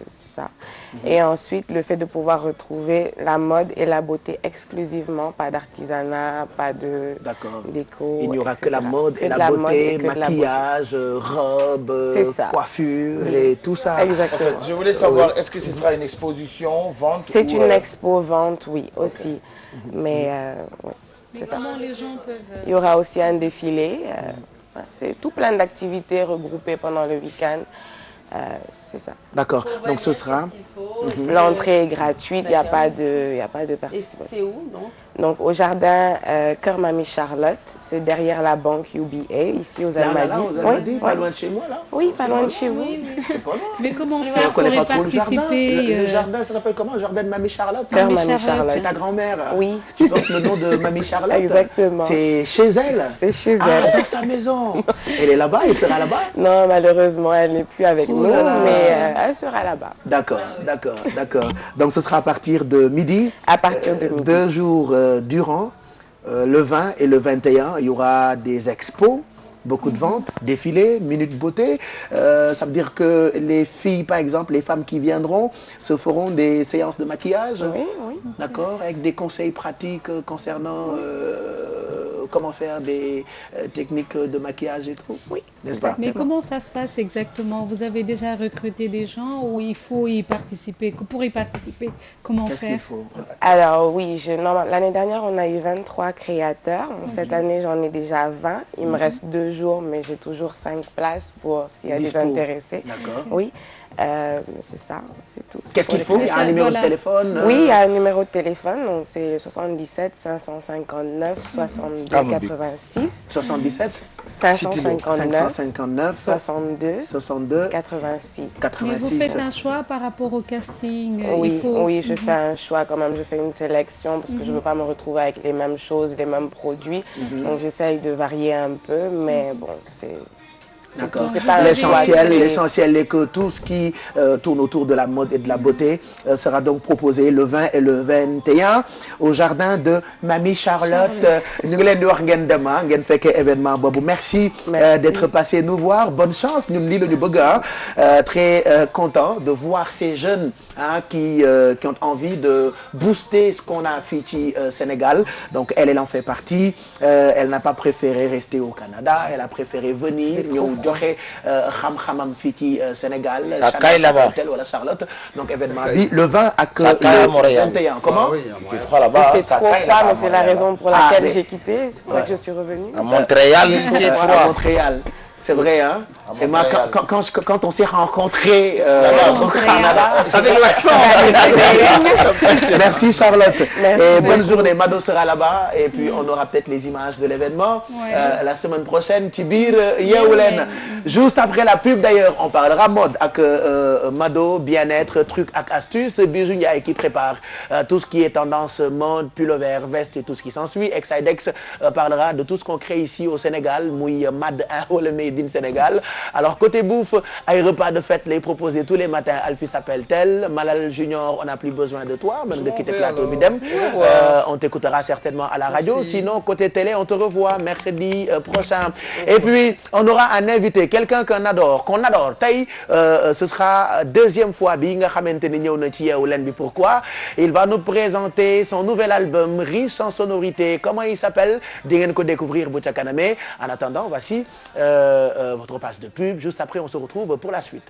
c'est ça. Et ensuite, le fait de pouvoir retrouver la mode et la beauté exclusivement, pas d'artisanat, pas de déco. Il n'y aura etc. que la mode et la beauté, maquillage, robe, coiffure et tout ça. Exactement. En fait, je voulais savoir, est-ce que ce sera une exposition, vente? C'est une expo-vente, oui, aussi. Mais, oui, c'est ça. Comment les gens peuvent... Il y aura aussi un défilé. C'est tout plein d'activités regroupées pendant le week-end. C'est ça. D'accord. Donc ce sera... L'entrée est gratuite, il n'y a pas de participation. Et c'est où, donc? Donc au jardin Cœur Mamie Charlotte, c'est derrière la banque UBA, ici aux Almadies. Là, aux Almadies, pas loin de chez moi, là? Oui, pas loin de chez vous. C'est pas loin. Mais comment On faire ne pour connaît y pas trop le jardin. participer Le jardin, ça s'appelle comment? Le jardin de Mamie Charlotte? Cœur Mamie Mamie Charlotte. Charlotte. C'est ta grand-mère? Oui. Tu portes le nom de Mamie Charlotte? Exactement. C'est chez elle? C'est chez Ah, elle. dans sa maison. Elle est là-bas? Elle sera là-bas? Non, malheureusement, elle n'est plus avec nous, là là. mais elle sera là-bas. D'accord. Donc ce sera à partir de midi. À partir de midi. 2 jours durant, le 20 et le 21, il y aura des expos. Beaucoup de ventes, défilés, minutes beauté. Ça veut dire que les filles, par exemple, les femmes qui viendront, se feront des séances de maquillage. Oui, oui. D'accord, avec des conseils pratiques concernant comment faire des techniques de maquillage et tout. Oui, n'est-ce pas? Mais comment ça se passe exactement? Vous avez déjà recruté des gens ou il faut y participer? Pour y participer, comment Qu'est-ce faire? qu'il faut? Alors oui, l'année dernière, on a eu 23 créateurs. Bon, cette année, j'en ai déjà 20. Il me reste 2 jours, mais j'ai toujours 5 places pour s'il y a Dispo. des intéressés. D'accord. Oui, c'est ça, c'est tout. Qu'est-ce qu'il faut? Il y a un numéro de téléphone? Oui, il y a un numéro de téléphone, donc c'est 77 559 62 86. 77 559 559 62 86. Mais vous 86. faites un choix par rapport au casting? Oui, Il faut... oui, je fais un choix quand même, je fais une sélection parce que je ne veux pas me retrouver avec les mêmes choses, les mêmes produits. Donc j'essaye de varier un peu, mais bon, c'est... D'accord. C'est pas un choix. L'essentiel est que tout ce qui tourne autour de la mode et de la beauté sera donc proposé le 20 et le 21 au jardin de Mamie Charlotte. Ñu ngi leen di wax ngeen dem ngeen fekkee événement boobu. Merci d'être passé nous voir. Bonne chance. Ñun lii la ñu bëgg très content de voir ces jeunes qui ont envie de booster ce qu'on a fii ci Sénégal. Donc elle en fait partie. Elle n'a pas préféré rester au Canada. Elle a préféré venir. joxe xam-xamam fii ci Sénégal. Ça caille là-bas. Wala Charlotte. Donc événement bi le 20 ak le 21. Comment? Tu feras là-bas. Il fait trop froid, mais c'est la raison pour laquelle j'ai quitté. C'est pour ça que je suis revenue. À Montréal, il fait À froid. Montréal. C'est vrai, hein? Et moi, quand on s'est rencontrés au Canada, avec l'accent. Merci Charlotte. Merci. Et bonne journée. Mado sera là-bas et puis on aura peut-être les images de l'événement la semaine prochaine ci biir Yeewu Leen. Juste après la pub d'ailleurs, on parlera mode ak Mado, bien-être, trucs ak astuces. Bijou Ndiaye qui prépare tout ce qui est tendance mode, pullover, veste et tout ce qui s'ensuit. Exidex parlera de tout ce qu'on crée ici au Sénégal, muy Mad 1 wala Made in Sénégal. Alors côté bouffe, ay repas de fête les proposer tous les matins. Alfie s'appelle tel, Malal Junior, on n'a plus besoin de toi, mën nga quitter plateau bi dem. On t'écoutera certainement à la radio. Merci. Sinon côté télé, on te revoit mercredi prochain. Et puis on aura un invité, quelqu'un qu'on adore tey ce sera deuxième fois bi nga xamante ni ñëw na ci Yeewu Leen bi. Pourquoi? Il va nous présenter son nouvel album riche en sonorités. Comment il s'appelle? Di ngeen ko découvrir bu ca kaname. En attendant, voici votre page de pub. Juste après, on se retrouve pour la suite.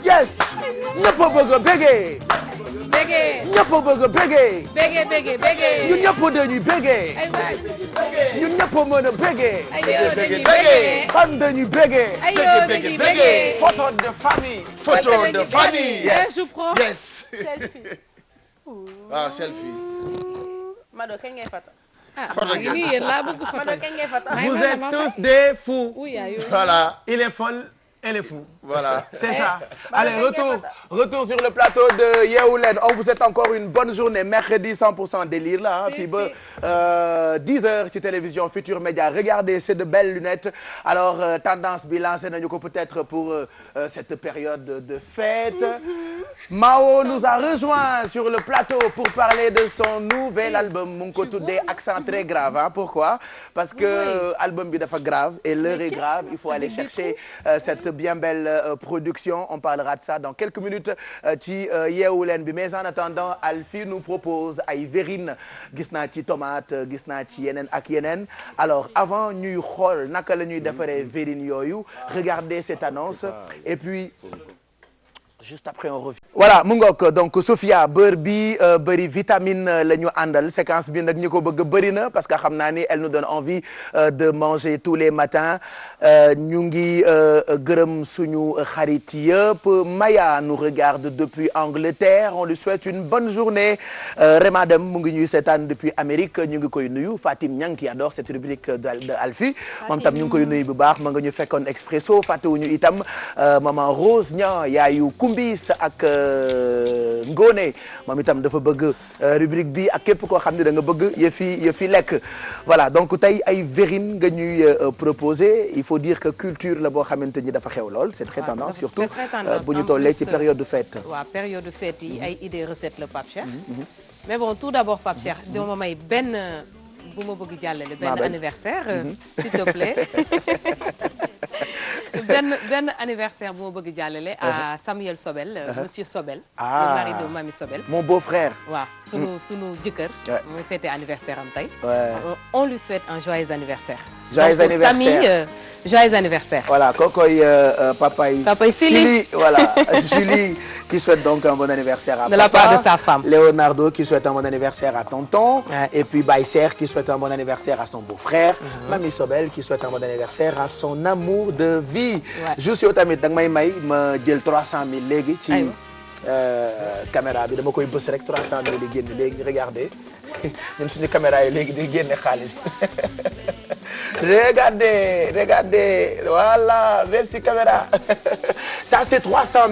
Yes. ñëpp a bëgg a bégee. ñëpp a bëgg a bégee. ñun ñëpp dañuy bégee. ñun ñëpp a mën a bégee. ban dañuy bégee. photo de famille. Yes, je prends. Yes. Selfie. Ah, selfie. Mado kañ ngay photo. Vous êtes tous des fous. Voilà. Il est folle, elle est fou. Voilà. C'est ça. Allez, retour sur le plateau de Yeewu Leen. On vous souhaite encore une bonne journée. Mercredi 100% délire là, fii ba 10h ci télévision Futur Média. Regardez, c'est de belles lunettes. Alors tendance bi lancé nañu ko peut-être pour cette période de fête. Mao nous a rejoint sur le plateau pour parler de son nouvel album. Mu ngi ko tuddee accent très grave, hein. Pourquoi? Parce que album bi dafa grave et l'heure est grave. Il faut aller chercher cette bien belle production. On parlera de ça dans quelques minutes ci Yeewu Leen bi. Mais en attendant, Alfie nous propose ay verrine. Gis naa ci tomate, gis naa ci yeneen ak yeneen. Alors avant ñuy xool naka la ñuy defaree verrine yooyu, regardez cette annonce et puis juste après on revient. Voilà mu ngoog donc Sophia beurre bi bëri vitamine la ñu àndal séquence bi nag ñu ko bëgg bëri na parce que xam naa ni elle nous donne envie de manger tous les matins ñu ngi gërëm suñu xarit yëpp. Maya nous regarde depuis Angleterre, on lui souhaite une bonne journée. Rema Dem mu ngi ñuy seetaan depuis Amérique, ñu ngi koy nuyu. Fatim Niang qui adore cette rubrique de Alfie moom tam ñu ngi koy nuyu bu baax ma nga ñu fekkoon Expresso fàttewuñu itam maman Rose Niang yaayu Kumbis ak Ngone moom itam dafa bëgg rubrique bi ak képp koo xam ne da nga bëgg yëfi lekk. Voilà donc tey ay verrine nga ñuy proposer. Il faut dire que culture la boo xamante ni dafa xew lool. C'est très tendance surtout bu ñu tollee ci période de fête. waaw période de fête yi ay idée recette la Pape Cheikh. Mais bon tout d'abord Pape Cheikh doo ma may benn bu ma bëgg jàllale benn anniversaire s'il te plaît benn anniversaire bu ma bëgg jàllale à Samuel Sobel monsieur Sobel le mari de Mami Sobel mon beau-frère waaw sunu jëkkër muy fêté anniversaire am tey on lui souhaite un joyeux anniversaire joyeux anniversaire joyeux anniversaire voilà kookoy papay Sili voilà Julie qui souhaite donc un bon anniversaire à de la part de sa femme Leonardo qui souhaite un bon anniversaire à tonton et puis Baye Serre qui souhaite un bon anniversaire à son beau-frère Mami Sobel qui souhaite un bon anniversaire à son amour de vie juste yow tamit da nga may ma jël 300 000 léegi ci caméra bi dama koy bës rek 300 000 di génn léegi regardez ñun suñu caméra yi léegi day génne xaalis regardez voilà merci caméra ça c'est 300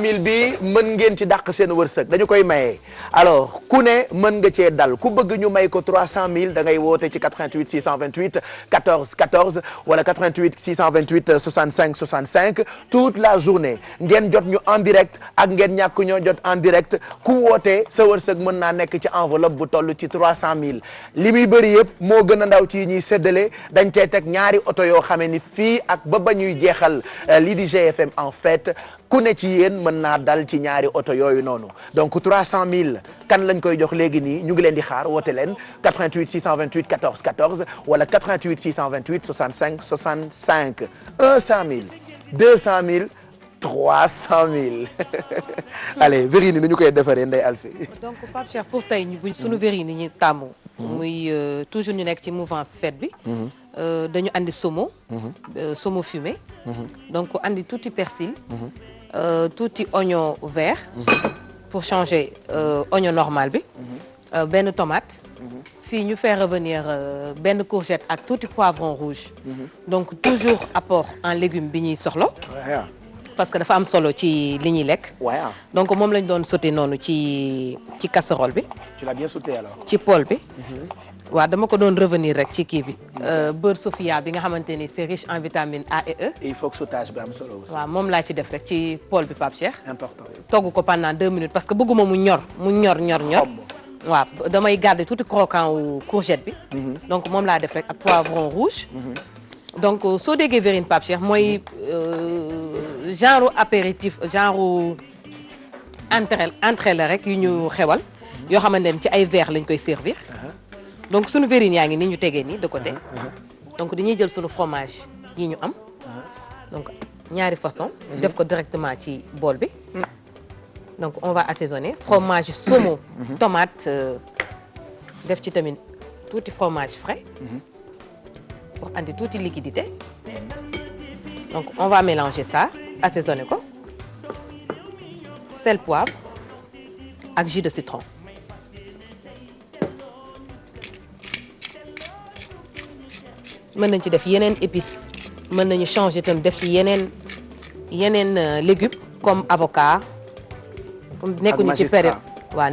000 bi mën ngeen ci dàq seen wërsëg dañu koy maye alors ku ne mën nga cee dal ku bëgg ñu may ko 300 000 da ngay woote ci 88 628 14 14 wala 88 628 65 65 toute la journée ngeen jot ñu en direct ak ngeen ñàkk ñoo jot en direct ku woote sa wërsëg mën naa nekk ci enveloppe bu toll ci 300 000 li muy bëri yëpp moo gën a ndaw ci ñuy séddale dañ cee teg ñaari oto yoo xamee ni fii ak ba ñuy jeexal lii di GFM en fait ku ne ci yéen mën naa dal ci ñaari oto yooyu noonu donc 300 000 kan lañ koy jox léegi nii ñu ngi leen di xaar woote leen 88 628 14 14 wala 88 628 65 65 100 000 200 000 300 000 allez Vérine ni ñu koy defaree Ndeye Alfie. donc Pape Cheikh pour tey ñu sunu Vérine ñi tàmmu. muy toujours ñu nekk ci mouvance fête bi. dañu andi somo. somo fumé. donc andi tuuti persil. tuuti oignon vert. pour changer oignon normal bi. benn tomate. fii ñu faire revenir benn courgette ak tuuti poivron rouge. donc toujours apport en légumes bi ñuy soxla. parce que dafa am solo ci li ñuy lekk. donc moom lañ doon sauté noonu ci casserole bi. tu l'as bien sauté alors. ci poêle bi. waaw dama ko doon revenir rek ci kii bi. beurre Sofia bi nga xamante ni c'est riche en vitamine A et E. et il faut que sautage bi am solo aussi. waaw moom laa ci def rek ci poêle bi Pape Cheikh. important. togg ko pendant 2 minutes parce que bëgguma mu ñor. waaw damay garder tuuti croquant wu courgette bi. donc moom laa def rek ak poivron rouge. donc soo déggee Vérine Pape Cheikh mooy genre apéritif genre entrée la rek yu ñu xewal yoo xamante ne ci ay verre lañ koy servir. donc sunu Vérine yaa ngi ni ñu tegee nii de côté. donc dañuy jël sunu fromage yi ñu am. donc ñaari façon def ko directement ci bool bi. donc on va assaisonner fromage saumon. tomate def ci tamit tuuti fromage frais. pour andi tuuti liquidité. donc on va mélanger ça assaisonner ko. sel poivre ak jus de citron. mën nañ ci def yeneen épices mën nañu changer itam def ci yeneen légumes comme avocat. comme nekkuñu ci période waaw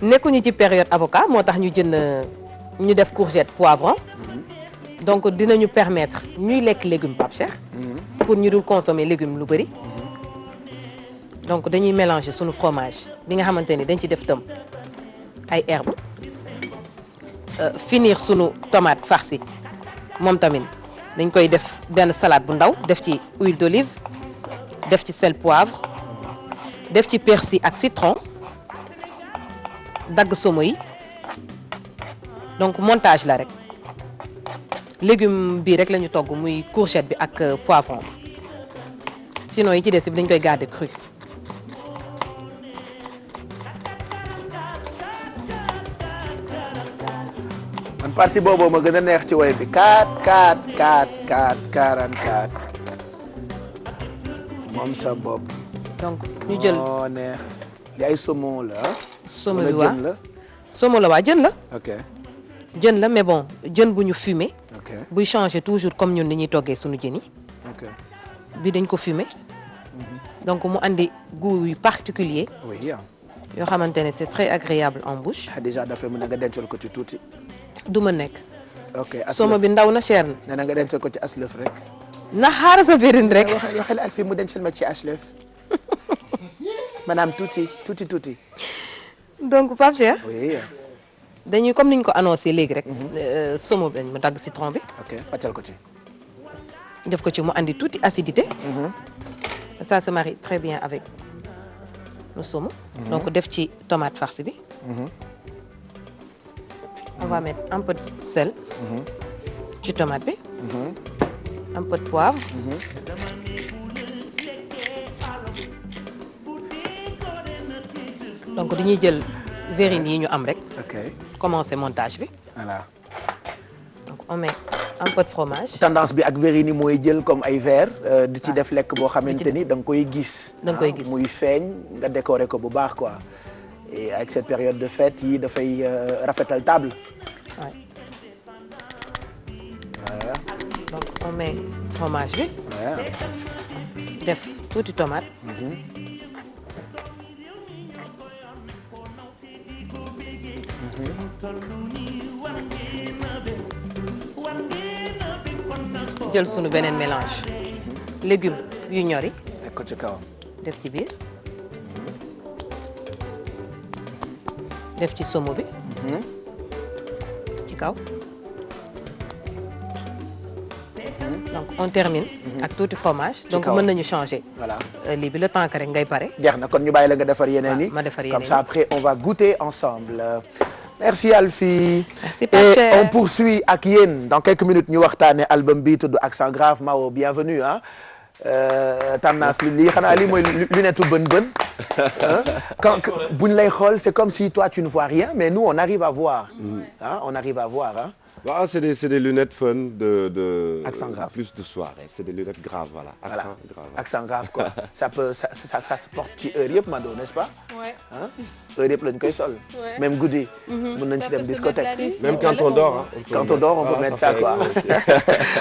nekkuñu ci période avocat moo tax ñu jënd ñu def courgette poivron. donc dinañu permettre ñuy lekk légumes Pape Cheikh. pour ñu dul consommer légumes lu bëri. donc dañuy mélanger sunu fromage bi nga xamante ni dañ ci def tam ay herbes. finir sunu tomate farci moom tamit dañ koy def benn salade bu ndaw def ci huile d'olive def ci sel poivre def ci persil ak citron dagg somo yi donc montage la rek légume bi rek la ñu togg muy courgette bi ak poivron bi sinon yi ci des bi dañ koy garder cru. partie boobu ma gën a neex ci woy bi 4 4 4 4 44 moom sa bopp. donc ñu jël moo neex li ay saumon la ah. saumon bi waaw saumon la waa jën la. ok jën la mais bon jën bu ñu fumé. ok buy changer toujours comme ñun ni ñuy toggee suñu jën yi. ok bi dañ ko fumé. donc mu andi goût yu particulier. oui. yoo xamante ne c'est très agréable en bouche. déjà dafay mën na nga dencal ko ci tuuti. du ma nekk. ok aslëf somo bi ndaw na cher na. nee na nga dencal ko ci aslëf rek. na xaaral sa Vérine rek. waxal Alfie mu dencal ma ci aslëf. maanaam tuuti. donc Pape Cheikh. oui. dañuy comme ni ñu ko annoncé léegi rek. saumon bi mu dagg citron bi. ok pàccal ko ci. def ko ci mu andi tuuti acidité. ça se marie très bien avec le saumon. donc def ci tomate farce bi. on va mettre un peu de sel. ci tomate bi. un peu de poivre. donc dañuy jël verrine yi ñu am rek. ok commencer montage bi. voilà. donc on met un peu de fromage. tendance bi ak verrine yi mooy jël comme ay verre di ci def lekk boo xamante ni da nga koy gis. da nga koy gis muy feeñ nga décorer ko bu baax quoi et avec cette période de fête yi dafay rafetal table. Ouais. Voilà. Donc on met fromage bi. Ouais. def tuuti tomate. jël sunu beneen mélange. légumes yu ñori. teg ko ci kaw. def ci biir. def ci saumon bi. ci kaw. donc on termine. ak tuuti fromage. donc mën nañu changer. voilà lii bi le temps que rek ngay pare. jeex na kon ñu bàyyi la nga defar yeneen yi. ma defar yeneen comme ça après on va goûter ensemble. merci Alfie. merci Pape Cheikh. Et on poursuit ak yéen dans quelques minutes ñu waxtaanee album bi tudd Accent grave Mao bienvenue ah. tendance lii xanaa lii mooy lunette bën quand buñ lay xool c'est comme si toi tu ne vois rien mais nous on arrive à voir. on arrive à voir ah. Bah, c'est des lunettes fun de accent grave. Plus de soirée, c'est des lunettes graves voilà. Accent grave. Accent grave quoi. ça se porte ci heure yëpp Mado n'est-ce pas? Ouais. heure yëpp lañ koy sol. même guddi. mën nañ ci dem discothèque. Même quand on dort quand on dort on peut mettre ça quoi.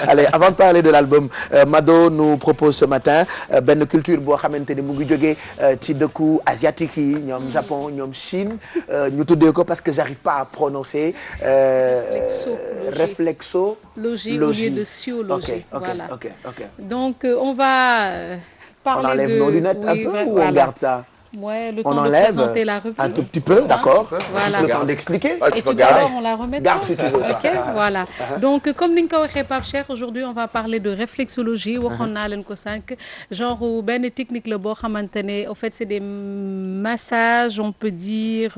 Allez avant de parler de l'album Mado nous propose ce matin benn culture boo xamante ni mu ngi jógee ci dëkku asiatique yi ñoom Japon ñoom Chine ñu tuddee ko parce que j'arrive pas à prononcer. Réflexologie au lieu de sociologie. Voilà. Ok. Donc on va parler on enlève de nos lunettes un peu ou on garde ça? Ouais, le on temps enlève de présenter la rubrique. un tout petit peu, d'accord. Voilà. Le temps d'expliquer. Et tout à l'heure, on la remettra. Garde si tu veux. Ok, voilà. Donc comme ni nga ko waxee Pape Cheikh, aujourd'hui on va parler de réflexologie. waxoon naa leen ko sànq genre benn technique la boo xamante ne au fait c'est des massages on peut dire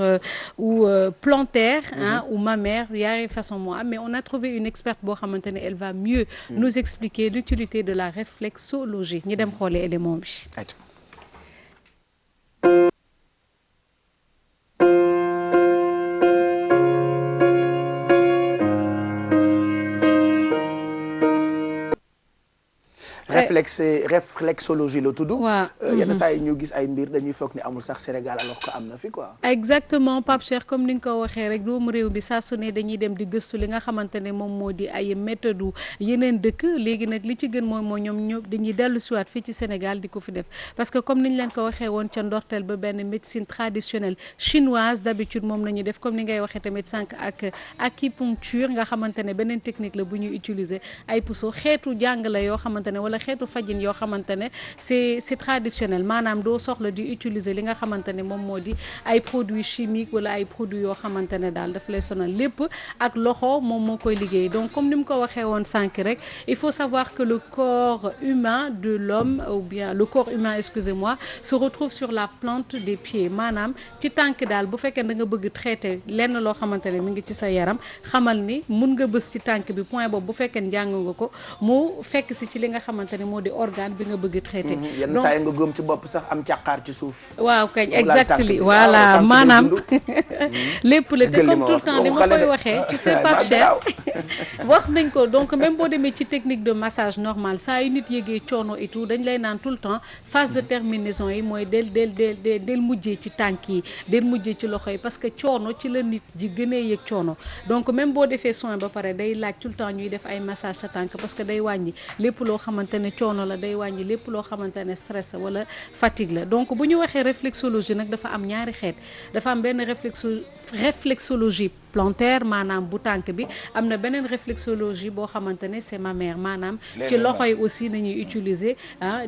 ou plantaires ou mammaires yaari façon moo am mais on a trouvé une experte boo xamante ne elle va mieux nous expliquer l'utilité de la réflexologie ñu dem xooli élément bi. réflexologie la tudd. waaw yenn saa yi ñu gis ay mbir dañuy foog ni amul sax Sénégal alors que am na fi quoi. exactement Pape Cheikh comme ni nga ko waxee rek doomu réew bi saa su ne dañuy dem di gëstu li nga xamante ne moom moo di ay méthode yeneen dëkk léegi nag li ci gën mooy ñoom dañuy dellu siwaat fii ci Sénégal di ko fi def parce que comme ni ñu leen ko waxee woon ca ndorteel ba benn médecine traditionnelle chinoise d'habitude moom nañu def comme ni ngay waxee tamit sànq ak acupuncture nga xamante ne beneen technique la bu ñuy utiliser ay puso xeetu jàng la yoo xamante ne wala xeetu fajin yoo xamante ne c'est traditionnel maanaam doo soxla di utiliser li nga xamante ne moom moo di ay produits chimiques wala ay produits yoo xamante ne daal daf lay sonal lépp ak loxo moom moo koy liggéey donc comme ni mu ko waxee woon sànq rek il faut savoir que le corps humain de l'homme ou bien le corps humain excusez-moi se retrouve sur la plante des pieds maanaam ci tànk daal bu fekkee da nga bëgg traiter lenn loo xamante ne mi ngi ci sa yaram xamal ni mun nga bës ci tànk bi point boobu bu fekkee njàng nga ko mu fekk si ci li nga xamante ne moo di organe bi nga bëgg traiter. yenn saa yi nga góom ci bopp sax am càqaar ci suuf. waaw kañ exactement voilà maanaam lépp la te comme tout le temps ni ma koy waxee tu sais pas cher wax nañ ko donc même boo demee ci technique de massage normal saa yu nit yëgee coono et tout dañ lay naan tout le temps phase de terminaison yi mooy del mujjee ci tànk yi del mujjee ci loxo yi parce que coono ci la nit ji gënee yëg coono donc même boo defee soin ba pare day laaj tout le temps ñuy def ay massage sa tànk parce que day wàññi lépp loo xamante ne coono la day wàññi lépp loo xamante ne stress wala fatigue la donc bu ñu waxee réflexologie nag dafa am ñaari xeet dafa am benn réflexologie plantaire maanaam bu tànk bi am na beneen réflexologie boo xamante ne c'est mammaire maanaam ci loxo yi aussi nañuy utiliser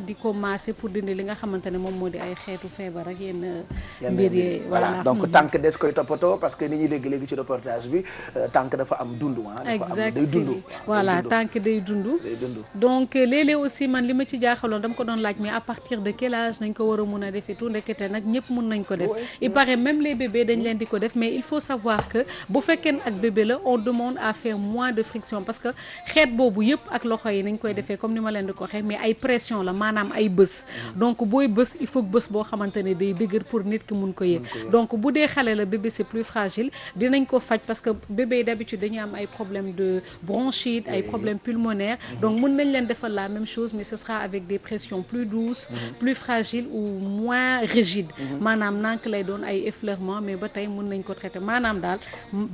di ko masser pour dindi li nga xamante ne moom moo di ay xeetu feebar ak yenn mbir yi voilà donc tànk des koy toppatoo parce que ni ñuy dégg léegi ci reportage bi tànk dafa am dund exactement voilà tànk day dund donc léeg-léeg aussi man li ma ci jaaxaloon dama ko doon laaj mais à partir de quel âge nañ ko war a mun a defee tout ndekete nag ñëpp mun nañ ko def il paraît même les bébés dañ leen di ko def mais il faut savoir que bu fekkee ak bébé la on demande à faire moins de friction parce que xeet boobu yëpp ak loxo yi nañ koy defee comme ni ma leen di ko waxee mais ay pression la maanaam ay bës donc booy bës il faut que bës boo xamante ne day dëgër pour nit ki mun ko yëg donc bu dee xale la bébé c'est plus fragile dinañ ko faj parce que bébé d'habitude dañuy am ay problèmes de bronchite ay problèmes pulmonaires donc mun nañ leen defal la même chose mais ce sera avec des pressions plus douces plus fragiles ou moins rigides maanaam nank lay doon ay effleurement mais ba tey mun nañ ko traiter maanaam daal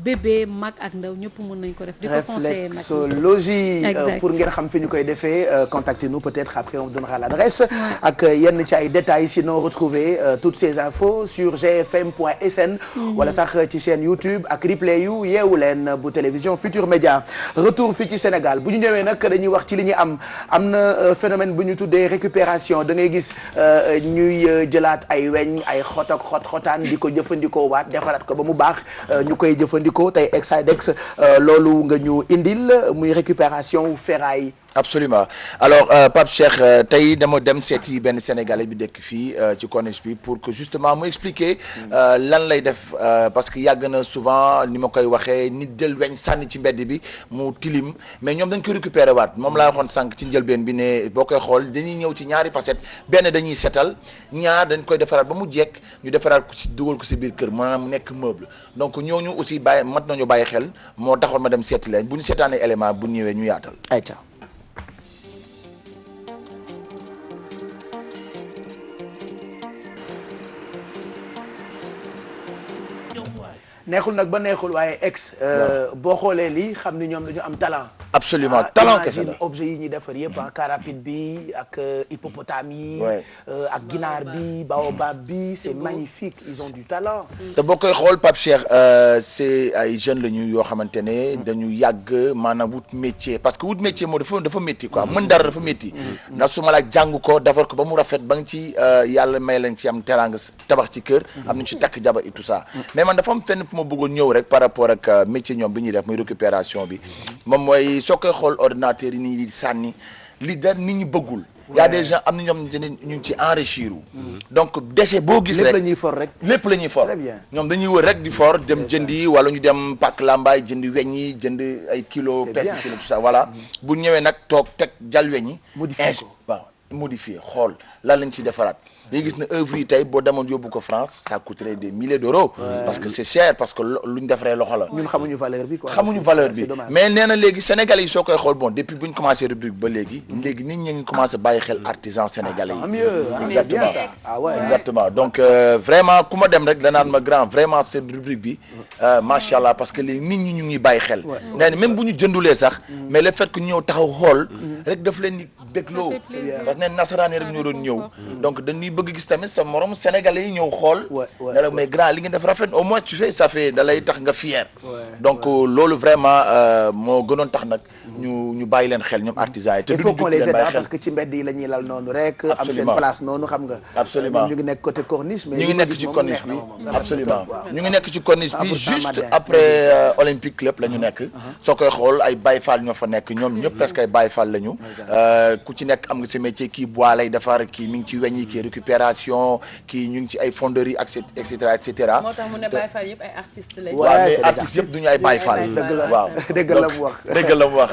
bébé mag ak ndaw ñëpp mun nañ ko def di ko conseiller nag réflexologie pour ngeen xam fi ñu koy defee contactez-nous peut-être après on vous donnera l'adresse ak yenn ci ay détails sinon retrouvez toutes ces infos sur gfm.sn wala sax ci chaîne YouTube ak replay yu yeewu leen bu télévision Futur Média retour fii ci Sénégal bu ñu ñëwee nag dañuy wax ci li ñu am na phénomène bu ñu tuddee récupération da ngay gis ñuy jëlaat ay weñ ay xotaan di ko jëfandikoo waat defaraat ko ba mu baax ñu koy jëfandikoo tey Exidex loolu nga ñu indil muy récupération ferraille. Absolument alors Pape Cheikh tey dama dem seeti benn Sénégalais bi dëkk fii ci corniche bi pour que justement mu expliquer lan lay def parce que yàgg na souvent ni ma koy waxee nit jël weñ sànni ci mbedd bi mu tilim mais ñoom dañ koy récupérer waat moom laa waxoon sànq ci njëlbeen bi ne boo koy xool dañuy ñëw ci ñaari facette benn dañuy setal ñaar dañ koy defaraat ba mu jekk ñu defaraat ko ci dugal ko si biir kër maanaam mu nekk meuble donc ñooñu aussi mat nañu bàyyi xel moo taxoon ma dem seeti leen bu ñu seetaanee élément bu ñëwee ñu yaatal. ayca. neexul nag ba neexul waaye boo xoolee lii xam ni ñoom dañu am talent. absolument talent kese la objet yi ñuy defar yëpp car rapide bi ak hippopotame yi. ak ginaar bi baobab bi c'est magnifique ils ont du talent. te boo koy xool Pape Cheikh c'est ay jeunes la ñu yoo xamante ne dañu yàgg maanaam wut métier parce que wut métier moo dafa métti quoi mën dara dafa métti. ndax su ma la jàng ko defar ko ba mu rafet ba nga ci yàlla may lañ ci am teraanga tabax ci kër. am nañu ci takk jabar et tout ça mais man dafa am fenn fu ma bëggoon ñëw rek par rapport ak métier ñoom bi ñuy def muy récupération bi moom mooy soo koy xool ordinateur yi nii di sànni li da nit ñi bëggul y a des gens am na ñoom ñu ngi ci enrichir donc déchet boo gis rek lépp la ñuy for rek lépp la ñuy for ñoom dañuy wër rek di for dem jëndi wala ñu dem pàkk lambaay jëndi weñ yi jënd ay kilo pes kilo tout ça voilà bu ñëwee nag toog teg jal weñ yi waaw modifier xool lan lañ ci defaraat day gis ne œuvre yi tey boo demoon yóbbu ko France ça coûterait des milliers d'euros parce que c'est cher parce que lu ñu defaree loxo la ñun xamuñu valeur bi quoi xamuñu valeur bi mais nee na léegi sénégalais yi soo koy xool bon depuis bu ñu commencé rubrique ba léegi nit ñi ngi commencé bàyyi xel artisan sénégalais yi exactement donc vraiment ku ma dem rek danaan ma grand vraiment cette rubrique bi macha allah parce que léegi nit ñi ñu ngi bàyyi xel nee na même bu ñu jëndulee sax mais le fait que ñëw taxaw xool rek daf leen di bégloo parce que neen nasaraan yi rek ñoo doon ñëw donc dañuy bëgg gis tamit sa morom sénégalais yi ñëw xool ne la mais grand li ngeen def rafet au moins tu fais ça fait da lay tax nga fier donc loolu vraiment moo gënoon tax nag ñu bàyyi leen xel ñoom artisans yi te il faut qu'on les aide parce que ci mbedd yi la ñuy lal noonu rek am seen place noonu xam nga absolument ñu ngi nekk côté corniche mais ñu ngi nekk ci corniche bi absolument ñu ngi nekk ci corniche bi juste après Olympique Club la ñu nekk soo koy xool ay Baye Fall ñoo fa nekk ñoom ñëpp presque ay Baye Fall la ñu ku ci nekk am nga sa métier kii bois lay defar kii mi ngi ci weñ yi kii récupération kii ñu ngi ci ay fonderie et cetera et cetera. moo tax mu ne Baye Fall yëpp ay artistes lañu. waaw mais artistes yëpp du ñu ay Baye Fall. waaw dëgg la mu wax dëgg la mu wax.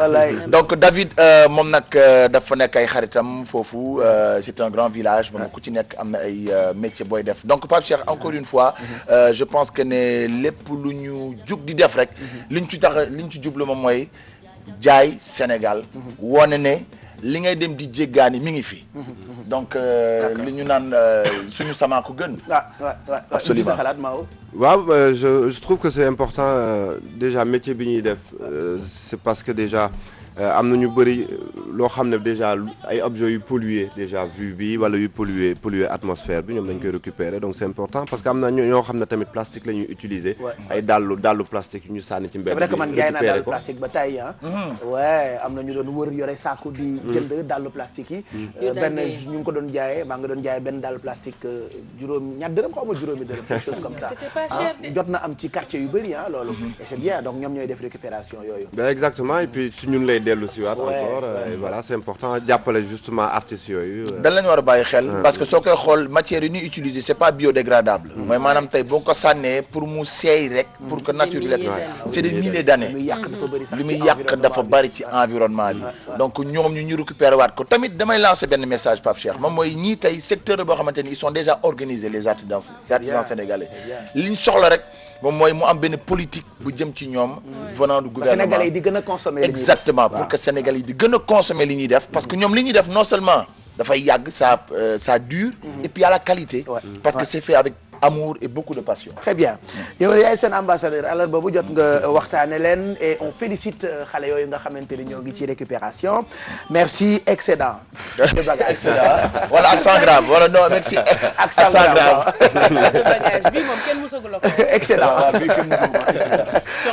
donc David moom nag dafa nekk ay xaritam foofu c'est un grand village moom ku ci nekk am na ay métier booy def donc Pape Cheikh encore une fois je pense que ne lépp lu ñu jug di def rek liñ ci tax liñ ci jublu moom mooy jaay Sénégal wone ne li ngay dem di jéggaani mi ngi fi donc li ñu naan suñu sama ko gën. absolument xalaat Mao. waaw je trouve que c'est important déjà métier bi ñuy def c'est parce que déjà am na ñu bëri loo xam ne déjà ay objets yu pollué déjà vue bi wala yu pollué atmosphère bi ñoom dañ koy récupérer donc c'est important parce que am na ñoo xam ne tamit plastique la ñuy utiliser. ay dallu plastique yu ñu sànni ci mbedd bi. c'est vrai que man jaay naa dallu plastique ba tey ah. ouais am na ñu doon wër yore saako di jënd dallu plastique yi. benn ñu ngi ko doon jaayee maa nga doon jaayee benn dallu plastique ñaar dërëm xaw ma juróomi dërëm quelque chose comme ça. c'était pas cher jot na am ci quartier yu bëri ah loolu. et c'est bien donc ñoom ñooy def récupération yooyu. exactement et puis si ñun lay dellu si waat encore et voilà c'est important jàppale justement artistes yooyu. dan lañu war a bàyyi xel. parce que soo koy xool matière yi ñuy utiliser c'est pas biodégradable. mooy maanaam tey boo ko sànnee pour mu seey rek. pour que nature bi rek c'est des milliers d'années. li muy yàq dafa bëri ci environnement bi. donc ñoom ñu récupérer waat ko tamit damay lancer benn message Pape Cheikh moom mooy ñii tey secteur boo xamante ni ils sont déjà organisés les artisans sénégalais li ñu soxla rek. moom mooy mu am benn politique bu jëm ci ñoom. venant du gouvernement Sénégalais yi di gën a consommer. exactement pour que Sénégalais yi di gën a consommer li ñuy def. parce que ñoom li ñuy def non seulement dafay yàgg ça dure. et puis à la qualité. parce que c'est fait avec amour et beaucoup de passion. très bien yow yaay seen ambassadeur alors boobu jot nga waxtaane leen et on félicite xale yooyu nga xamante ni ñoo ngi ci récupération merci excédent. excédent wala accent grave wala non merci. accent grave. bagage bi moom kenn musagu la ko. excédent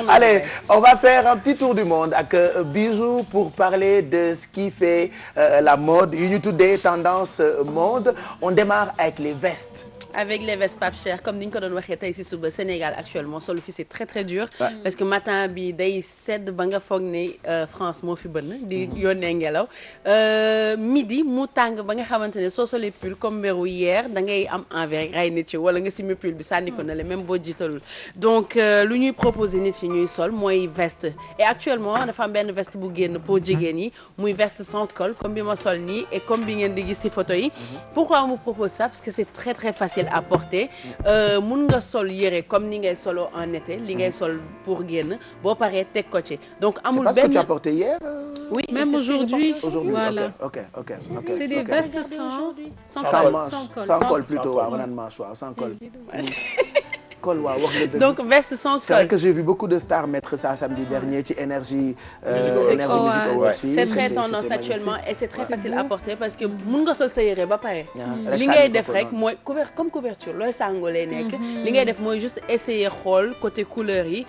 allez on va faire un petit tour du monde ak Bijou pour parler de ce qui fait la mode yu ñu tuddee tendance mode on démarre avec les vestes. avec les vestes Pape Cheikh comme ni ñu ko doon waxee tey si suba Sénégal actuellement solo fi c'est très très dur. parce que matin bi day sedd ba nga foog ne France moo fi bënn di yónnee ngelaw midi mu tàng ba nga xamante ne soo solee pull comme mberu hier da ngay am envers ray nit yi wala nga simi pull bi sànni ko na le même boo jiitalul donc lu ñuy proposer nit yi ñuy sol mooy veste et actuellement dafa am benn veste bu génn pour jigéen yi muy veste sans col comme bi ma sol nii et comme bi ngeen di gis ci photo yi pourquoi on vous propose ça parce que c'est très très facile à porter mun nga sol yére comme ni ngay solo en été li ngay sol pour génn boo paree teg ko ci donc amul benn c'est pas ce que tu as porté hier oui même aujourd'hui voilà ok c'est des vestes sans col plutôt waaw ma naan manche waaw sans col col waaw wax nga dëgg donc veste sans col c'est vrai que j'ai vu beaucoup de stars mettre ça samedi dernier ci énergie musique aussi c'est très tendance actuellement et c'est très facile à porter parce que mun nga sol sa yére ba pare li ngay def rek mooy comme couverture looy sàngoo lay nekk li ngay def mooy juste essayer xool côté couleur yi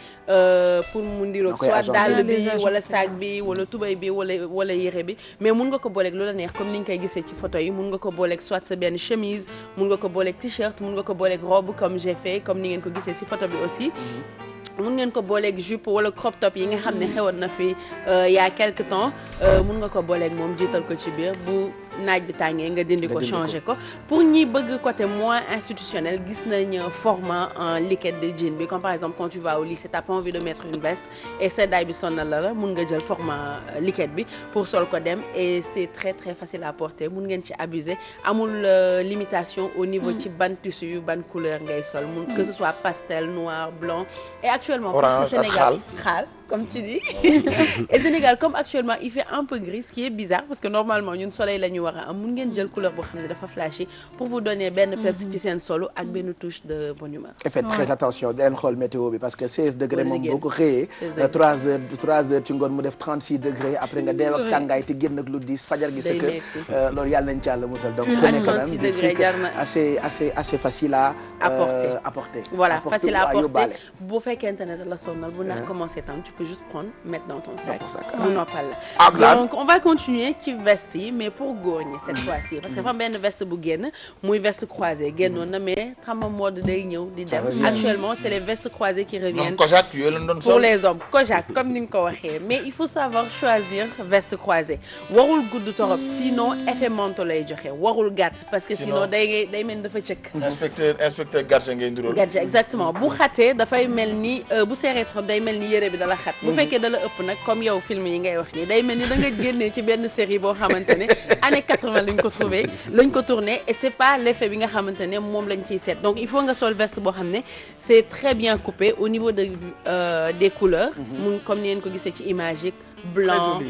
pour mu ndiroog soit dàll bi wala sac bi wala tubay bi wala yére bi mais mun nga ko booleeg lu la neex comme ni nga koy gisee ci photo yi mun nga ko booleeg soit sa benn chemise mun nga ko booleeg t-shirt mun nga ko booleeg robe comme j'ai fait comme ni ngeen ko gisee ci photo bi aussi mun ngeen ko booleeg jupe wala crop top yi nga xam ne xewoon na fi il y a quelque temps mun nga ko booleeg moom jiital ko ci biir bu naaj bi tàngee nga dindi ko changer ko pour ñi bëgg côté moins institutionnel gis nañ format en liquette de jean bi comme par exemple quand tu vas au lycée t'as pas envie de mettre une veste et seddaay bi sonnal la mun nga jël format liquette bi pour sol ko dem et c'est très très facile à porter mun ngeen ci abuser amul limitation au niveau ci ban tissu yu ban couleur ngay sol mun que ce soit pastel noir blanc et actuellement parce que Sénégal xaal comme tu dis et Sénégal comme actuellement il fait un peu gris ce qui est bizarre parce que normalement ñun soleil la ñu war a am mun ngeen jël couleur boo xam ne dafa flashy pour vous donner benn peps ci seen solo ak benn touche de bonne humeur. et faites très attention di leen xool météo bi parce que 16 degrés moom boo ko xëyee 3 heures ci ngoon mu def 36 degrés après nga deew ak tàngaay te génn ak lu diis fajar gi sa kër loolu yàlla nañ ci Yàlla musal donc prenez quand même des trucs assez facile à apporter voilà facile à apporter bu fekkente ne da la sonnal bu naa commencer tam tu peux juste prendre mettre dans ton sac mu noppal la donc on va continuer ci veste yi mais pour góor ñi cette fois-ci parce que dafa am benn veste bu génn muy veste croisée génnoon na mais xam nga mode day ñëw di dem actuellement c'est les vestes croisées qui reviennent Kojak yooyu lañ doon sol pour les hommes Kojak comme ni nga ko waxee mais il faut savoir choisir veste croisée warul gudd torop sinon effet manteau lay joxe warul gàtt parce que sinon day mel ni dafa cëkk inspecteur Gadget ngay ndirool Gadget exactement bu xatee dafay mel ni bu serré trop day mel ni yére bi dala xat bu fekkee dala ëpp nag comme yow film yi ngay wax nii day mel ni da nga génnee ci benn série boo xamante ne année 80 lañ ko tourné et c'est pas l'effet bi nga xamante ne moom lañ ciy seet donc il faut nga sol veste boo xam ne c'est très bien coupé au niveau des couleurs mun comme ni ngeen ko gisee ci image yi blanc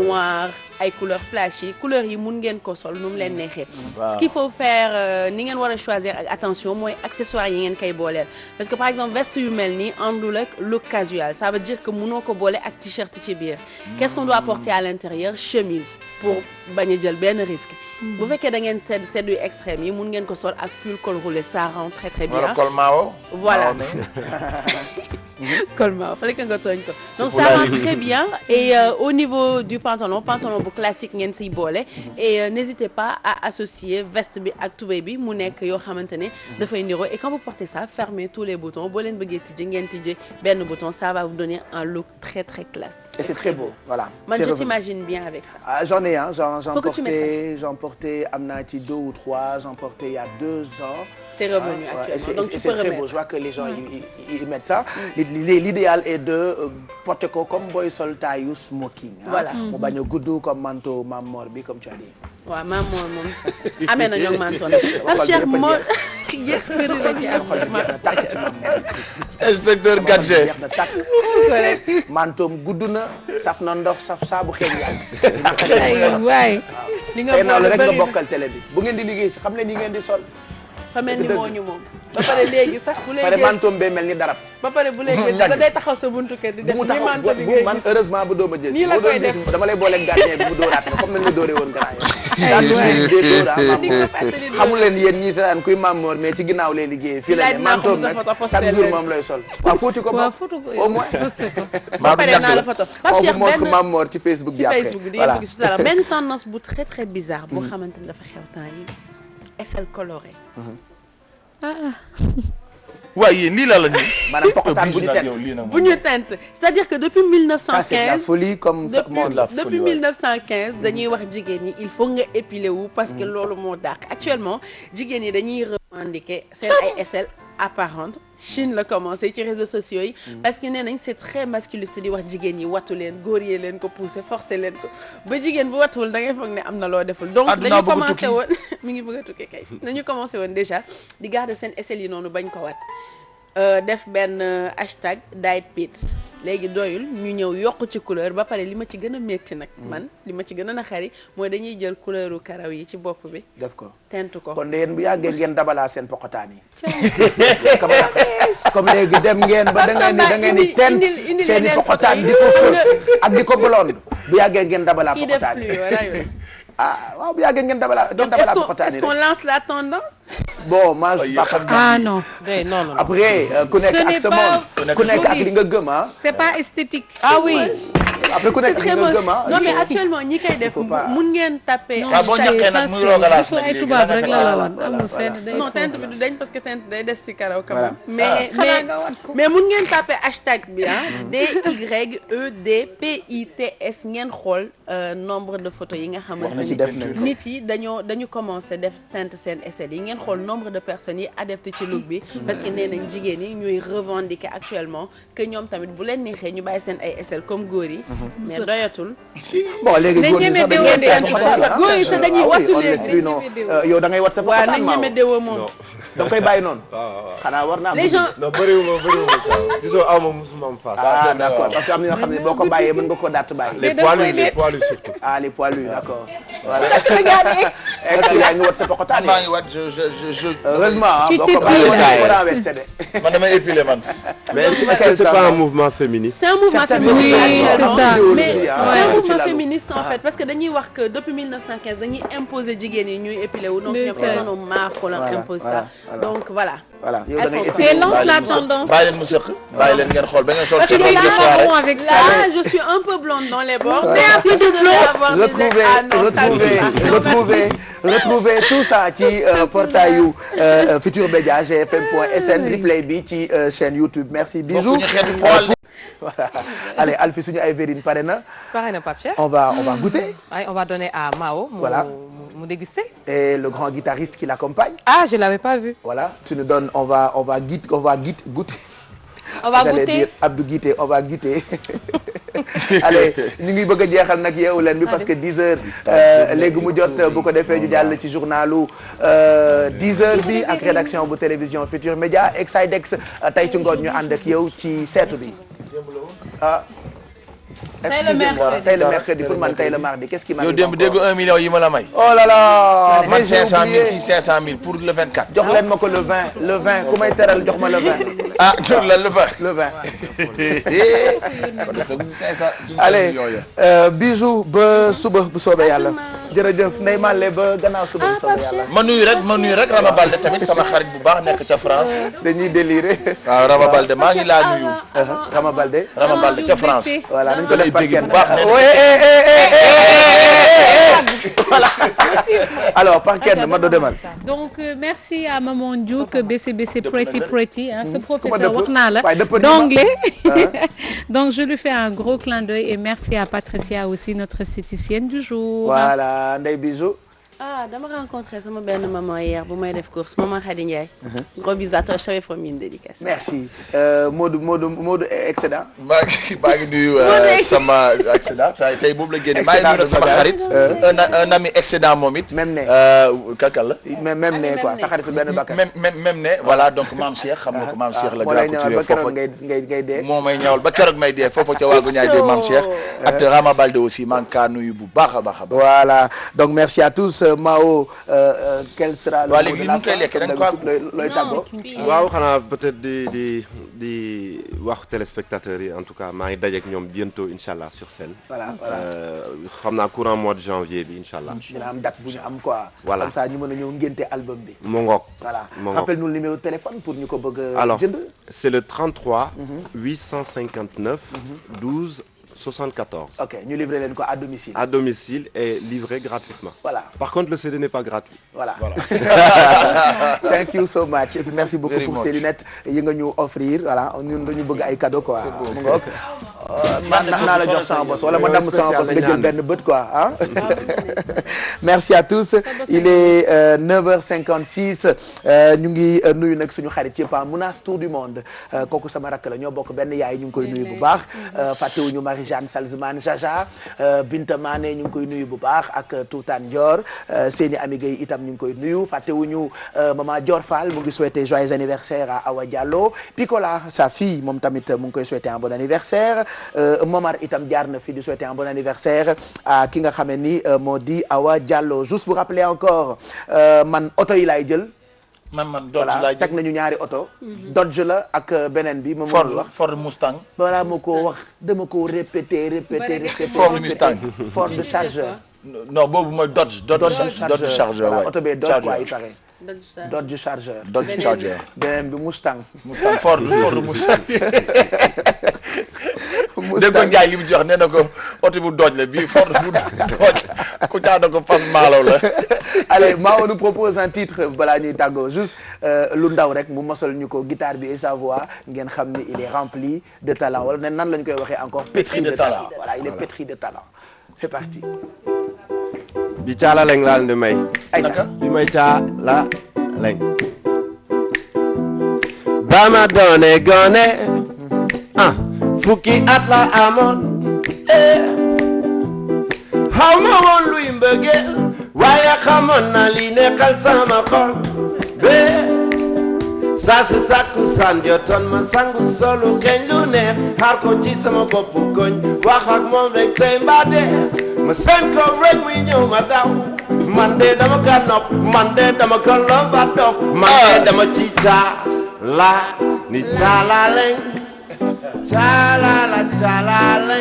noir ay couleurs flash yi couleurs yi mun ngeen ko sol nu mu leen neexee. Ce qu'il faut faire ni ngeen war a choisir ak attention mooy accessoires yi ngeen koy booleel parce que par exemple veste yu mel nii àndul ak look casual ça veut dire que munoo ko boole ak t-shirt ci biir. Qu'est-ce qu'on doit porter à l'intérieur? Chemise pour bañ a jël benn risque. bu fekkee da ngeen sedd yu extrême yi mun ngeen ko sol ak pull col roulé ça rend très très bien. wala col Mao. Voilà. Col Mao fallait que nga tooñ ko. Donc ça rend très bien et au niveau du pantalon bu classique ngeen siy boole et n'hésitez pas à associer veste bi ak tubéy bi mu nekk yoo xamante ne dafay niro et quand vous portez ça fermez tous les boutons boo leen bëggee tijji ngeen tijji benn bouton ça va vous donner un look très très classe. Et c'est très beau voilà. Man je t'imagine bien avec ça. Ah, j'en ai j'en portais am naa ci 2 ou 3 j'en portais il y a 2 ans. C'est revenu actuellement donc tu peux remettre. Très beau je vois que les gens ils mettent ça. L'idéal est de porter ko comme boy sol taille smoking. Voilà mu bañ a gudd comme manteau Mame Mor bi comme tu as dit. waaw Mame Mor moom amee na ñoom manteau nag. Pape Cheikh moo jeex fëri la ci am. tàkk ci Mame Mor. Inspecteur Gadget. jeex na tàkk. manteau gudd na saf na ndox saf saabu xeeñ yàlla. waay. li nga boole rek nga bokkal télé bi bu ngeen di liggéey si xam leen yi ngeen di sol. fa mel ni moo ñu moom. ba pare léegi sax bu lay pare mantoom bee mel ni darab. ba pare bu lay jël sa day taxaw sa buntu kër di def ni manto bi ngay man heureusement bu dooma jël nii la koy def dama lay booleeg gardien bi mu dóoraat na comme nañ la dóoree woon grand yi xamul leen yéen ñii saan kuy Mame Mor mais ci ginnaaw lay liggéeyee fii la ne mantoom nag chaque jour moom lay sol waaw fóoti ko au moins ba pare naa la photo on vous montre Mame Mor ci Facebook bi après voilà benn tendance bu très très bizarre boo xamante ne dafa xew temps yi aisselle colorée. waaw yéen lii la nii. maanaam poqataan bu ñu tent c'est-à-dire que depuis 1915 ça c'est de la folie comme ça monde la folie depuis 1915 dañuy wax jigéen ñi il faut nga épiler wu parce que loolu moo dàq actuellement jigéen ñi dañuy revendiquer seen ay aisselles apparentes Chine la commencé ci réseaux sociaux yi parce que nee nañ c'est très masculiste di wax jigéen ñi wattu leen góor yee leen ko pousser forcer leen ko ba jigéen bu wattuwul da ngay foog ne am na loo deful donc dañu commencé woon mi ngi bëgg a tukki kay dañu commencé woon déjà di garder seen aisselles yi noonu bañ ko wat def benn hashtag diet pits léegi doyul ñu ñëw yokk ci couleur ba pare li ma ci gën a métti nag man li ma ci gën a naqari mooy dañuy jël couleuru karaw yi ci bopp bi def ko tent ko kon yéen bu yàggee ngeen dabalaa seen poqataan yi comme léegi dem ngeen ba da ngeen di tent seen i poqataan di ko fë ak di ko blonde bu yàggee ngeen dabalaa poqataan yi waaw bu yàggee ngeen dabalaa poqataan yi est-ce qu'on lance la tendance bon moi je non non après ku nekk ak sa moom ku nekk ak li nga gëm c'est pas esthétique oui après ku nekk ak li nga gëm non mais actuellement ñi koy def mun ngeen taper boo ñaqee nag muy roogalaas ay tubaab rek la la woon amul fenn day non teinte bi du dañ parce que teinte day des ci karaw quand même mais mun ngeen taper hashtag bi DYEDPITS ngeen xool nombre de photos yi nga xamante ni nit yi dañu commencé def teinte seen aisselles yi ngeen xool nombre de personnes yi adepté ci look bi parce que nee nañ jigéen yi ñuy revendiquer actuellement que ñoom tamit bu leen neexee ñu bàyyi seen ay aisselles comme góor yi mais doyatul bon léegi góor yi sax dañuy wattu léegi yow da ngay wat sa waaw nañ ñeme déwo moom da koy bàyyi noonu xanaa war naa les gens non bëriwuma gisoo aw ma musuma am face d'accord parce que am na ñoo xam ne boo ko bàyyee mën nga ko datt bàyyi les poilus surtout les poilus d'accord voilà ex yaa ngi wat sa poqotaan maa ngi wat je heureusement boo ko bàyyee war a renversé de man damay épiler man mais est-ce que c'est pas un mouvement féministe c'est un mouvement féministe mais c'est un mouvement féministe en fait parce que dañuy wax que depuis 1915 dañuy imposer jigéen yi ñuy épiler wu donc ñoom ils en ont marre qu'on leur impose ça donc voilà voilà yow da ngay épiler et lance la tendance bàyyi leen mu sëq bàyyi leen ngeen xool ba ngeen sol seen robe de soirée avec ça là je suis un peu blonde dans les bords mais si je devais avoir retrouver tout ça ci portail yu Futur Média gfm.sn replay bi ci chaîne YouTube merci bisous voilà allez Alfi suñu ay verrine pare na Pape Cheikh on va goûter on va donner à Mao voilà mu déguster et le grand guitariste qui l'accompagne je l'avais pas vu voilà tu nous donnes on va goûter on va j'allais dire Abdou Guité on va goûter allez ñu ngi bëgg a jeexal nag yeewu leen bi parce que 10 heures léegi mu jot bu ko defee ñu jàll ci journalu 10 heures bi ak rédaction bu télévision Futur Média Exidex tey ci ngoon ñu ànd ak yow ci seetu bi excusez-moi tey le mercredi pour man tey le mardi qu'est-ce qui m'arrive yow démb dégg 1 million yi ma la may. oh là là man 500 000 kii 500 000 pour le 24. jox leen ma ko le 20 ku may teral jox ma le 20. ah jox la le 20. le 20. kon de sa 500. allez bisous ba suba bu soobee yàlla. jërëjëf Ndeye Malle ba gannaaw suba bu soobee yàlla. ma nuyu rek Rama Balde tamit sama xarit bu baax nekk ca France. dañuy délirer. waaw Rama Balde maa ngi laa nuyu. Rama Balde. Rama Balde ca France. voilà nañu ko def par kenn. voilà. alors par kenn ma do demal. donc merci à Maman Diouk BCBC Pretty hein, ce professeur wax naa la d'anglais. donc je lui fais un gros clin d'œil et merci à Patricia aussi notre esthéticienne du jour. voilà Ndeye bisous. ah dama rencontré sama benn maman hier bu may def course maman Khady Ndiaye. gros bisous à toi je t'avais promis une dédicace. merci Modou excédent. maa ngi nuyu sama excédent tey boobu la génne. maa ngi nuyu nag sama xarit. un ami excédent moom it. même ne kakal la. même ne quoi sa xaritu benn bakkan. même ne voilà donc maam Cheikh xam nga ko maam Cheikh la. moo lay ñëwal ba keroog ngay dee. moo may ñëwal ba keroog may dee foofu ca waagu ñaay dee maam Cheikh. ak Rama Balde aussi maa ngi kaa nuyu bu baax a baax a baax. voilà donc merci à tous. Mao quel sera le mot de la fin looy tàggoo. waaw xanaa peut-être di wax téléspectateurs yi en tout cas maa ngi dajeek ñoom bientôt incha allah sur scène. voilà xam naa courant mois de janvier bi incha allah. dina am date bu ñu am quoi. voilà comme ça ñu mën a ñëw ngénte album bi. mu ngoog. voilà mu ngoog rappelle-nous le numéro de téléphone pour ñu ko bëgg a alors jënd. c'est le 33 859 12 74. ok ñu livrer leen ko à domicile. À domicile et livré gratuitement. Voilà. Par contre le CD n'est pas gratuit. voilà. thank you so much et puis merci beaucoup pour ces lunettes yi nga ñu offrir voilà ñun dañu bëgg ay cadeaux quoi. mu ngoog naa la jox sama bos wala ma damm sama bos nga jël benn bët quoi ah. merci à tous il est 9h56 ñu ngi nuyu nag suñu xarit yëpp Mounas Tour du monde kooku sama rakk la ñoo bokk benn yaay ñu ngi koy nuyu bu baax fàttewuñu Marie-Jeanne Salzman Jaja Binta Mané ñu ngi koy nuyu bu baax ak Toutane Dior seeni ami gay itam ñu ngi koy nuyu fàttewuñu maman Dior Fall mu ngi souhaiter joyeux anniversaire à Awa Diallo Picola sa fille moom tamit mu ngi koy souhaiter un bon anniversaire Momar itam jaar na fi di souhaiter un bon anniversaire à ki nga xamee ni moo di Awa Diallo juste vous rappeler encore man oto yi laay jël. man Dodge laa jël teg nañu ñaari oto. Dodge la ak beneen bi. moom Ford Mustang. voilà moo ko wax dama ko répéter. Ford Mustang. Ford Charger. non boobu mooy Dodge Charger voilà oto bee Dodge quoi il paraît. Dodge Charger. Dodge Charger. beneen bi Mustang. Ford Mustang. dégg nga Ndiaye li mu jox nee na ko oto bu Dodge la bii Ford bu Dodge ku caa na ko fas maalaw la. allez Mao nous propose un titre balaa ñuy tàggoo juste lu ndaw rek mu mosal ñu ko guitare bi et sa voix ngeen xam ni il est rempli de talent wala nan lañ koy waxee encore. pétri de talent voilà il est pétri de talent c'est parti. bi caala leng laal di may. ayca bi may caala leng. ba ma doone gone. fukki at la amoon. xaw ma woon luy mbëggeel. waaye xamoon na li nekkal sama xol. saa su takku san jotoon ma sangu solu xeeñ lu neex. xaar ko ci sama boppu koñ. wax ak moom rek tey mbaa dee. ma seen ko rek muy ñëw ma daw. man de dama ka nopp. man de dama ka lomba dof. man de dama ci caala ni caala leng. Chalala chalala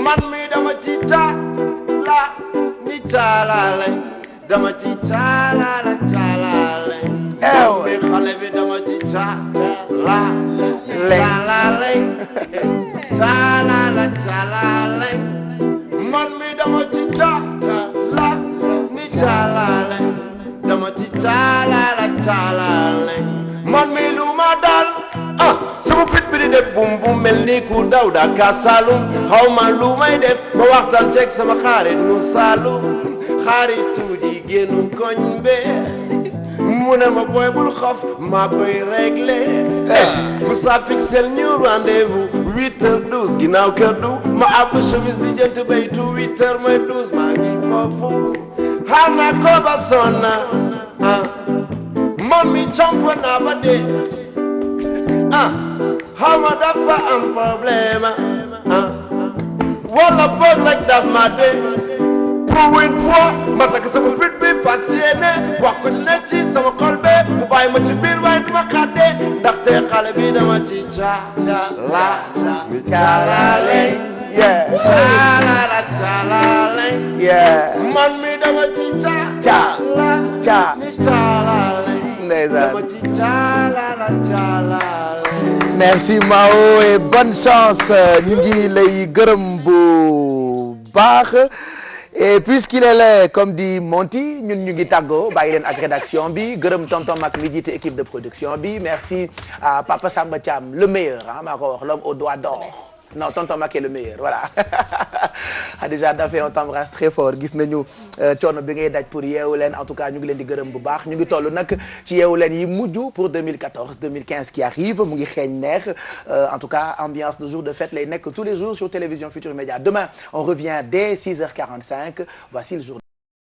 man mi dama ci chala ni chalala dama ci chalala chalala mi xale bi dama ci chala chalala chalala chalala man mi dama ci chala ni chalala dama ci chalala chalala man mi lu ma dal sama fit bi di def bum bum mel ni ku daw Dakar Saloum xaw ma lu may def ma waxtaan ceeg sama xarit nu Saloum xaritu jigéenu koñ be mu ne ma boy bul xof maa koy réglé Moussa fixel ñu rendez-vous 8h12 ginnaaw kër du ma àbb chemise bi jënt baytu 8h mooy 12 maa ngi foofu xaar naa ko ba sonna man mi comp naa ba dee xaw ma dafa am problème wala boog rek daf ma dee pour une fois ma takk sama fit bi fas yéene wax ko ne ci sama xol be mu bàyyi ma ci biir waaye du ma xàddee ndaxte xale bi dama ci caalale man mi dama ci caalale dama ci caalale. Merci Mao et bonne chance ñu ngi lay gërëm bu baax. Et puisqu'il est là comme dit Monty ñun ñu ngi tàggoo bàyyi leen ak rédaction bi gërëm tonton Mac mi jiite équipe de production bi merci à Papa Samba Thiam le meilleur ah maa ko wax l'homme aux doigts d'or non tonton Mac est le meilleur voilà Khadija Dafé on t'embrasse très fort gis nañu coono bi ngay daj pour yeewu leen en tout cas ñu ngi leen di gërëm bu baax ñu ngi toll nag ci yeewu leen yi mujj pour 2014 2015 qui arrive mu ngi xeeñ neex en tout cas ambiance de jour de fête lay nekk tous les jours sur Télévision Futurs Médias demain on revient dès 6h45 voici le jour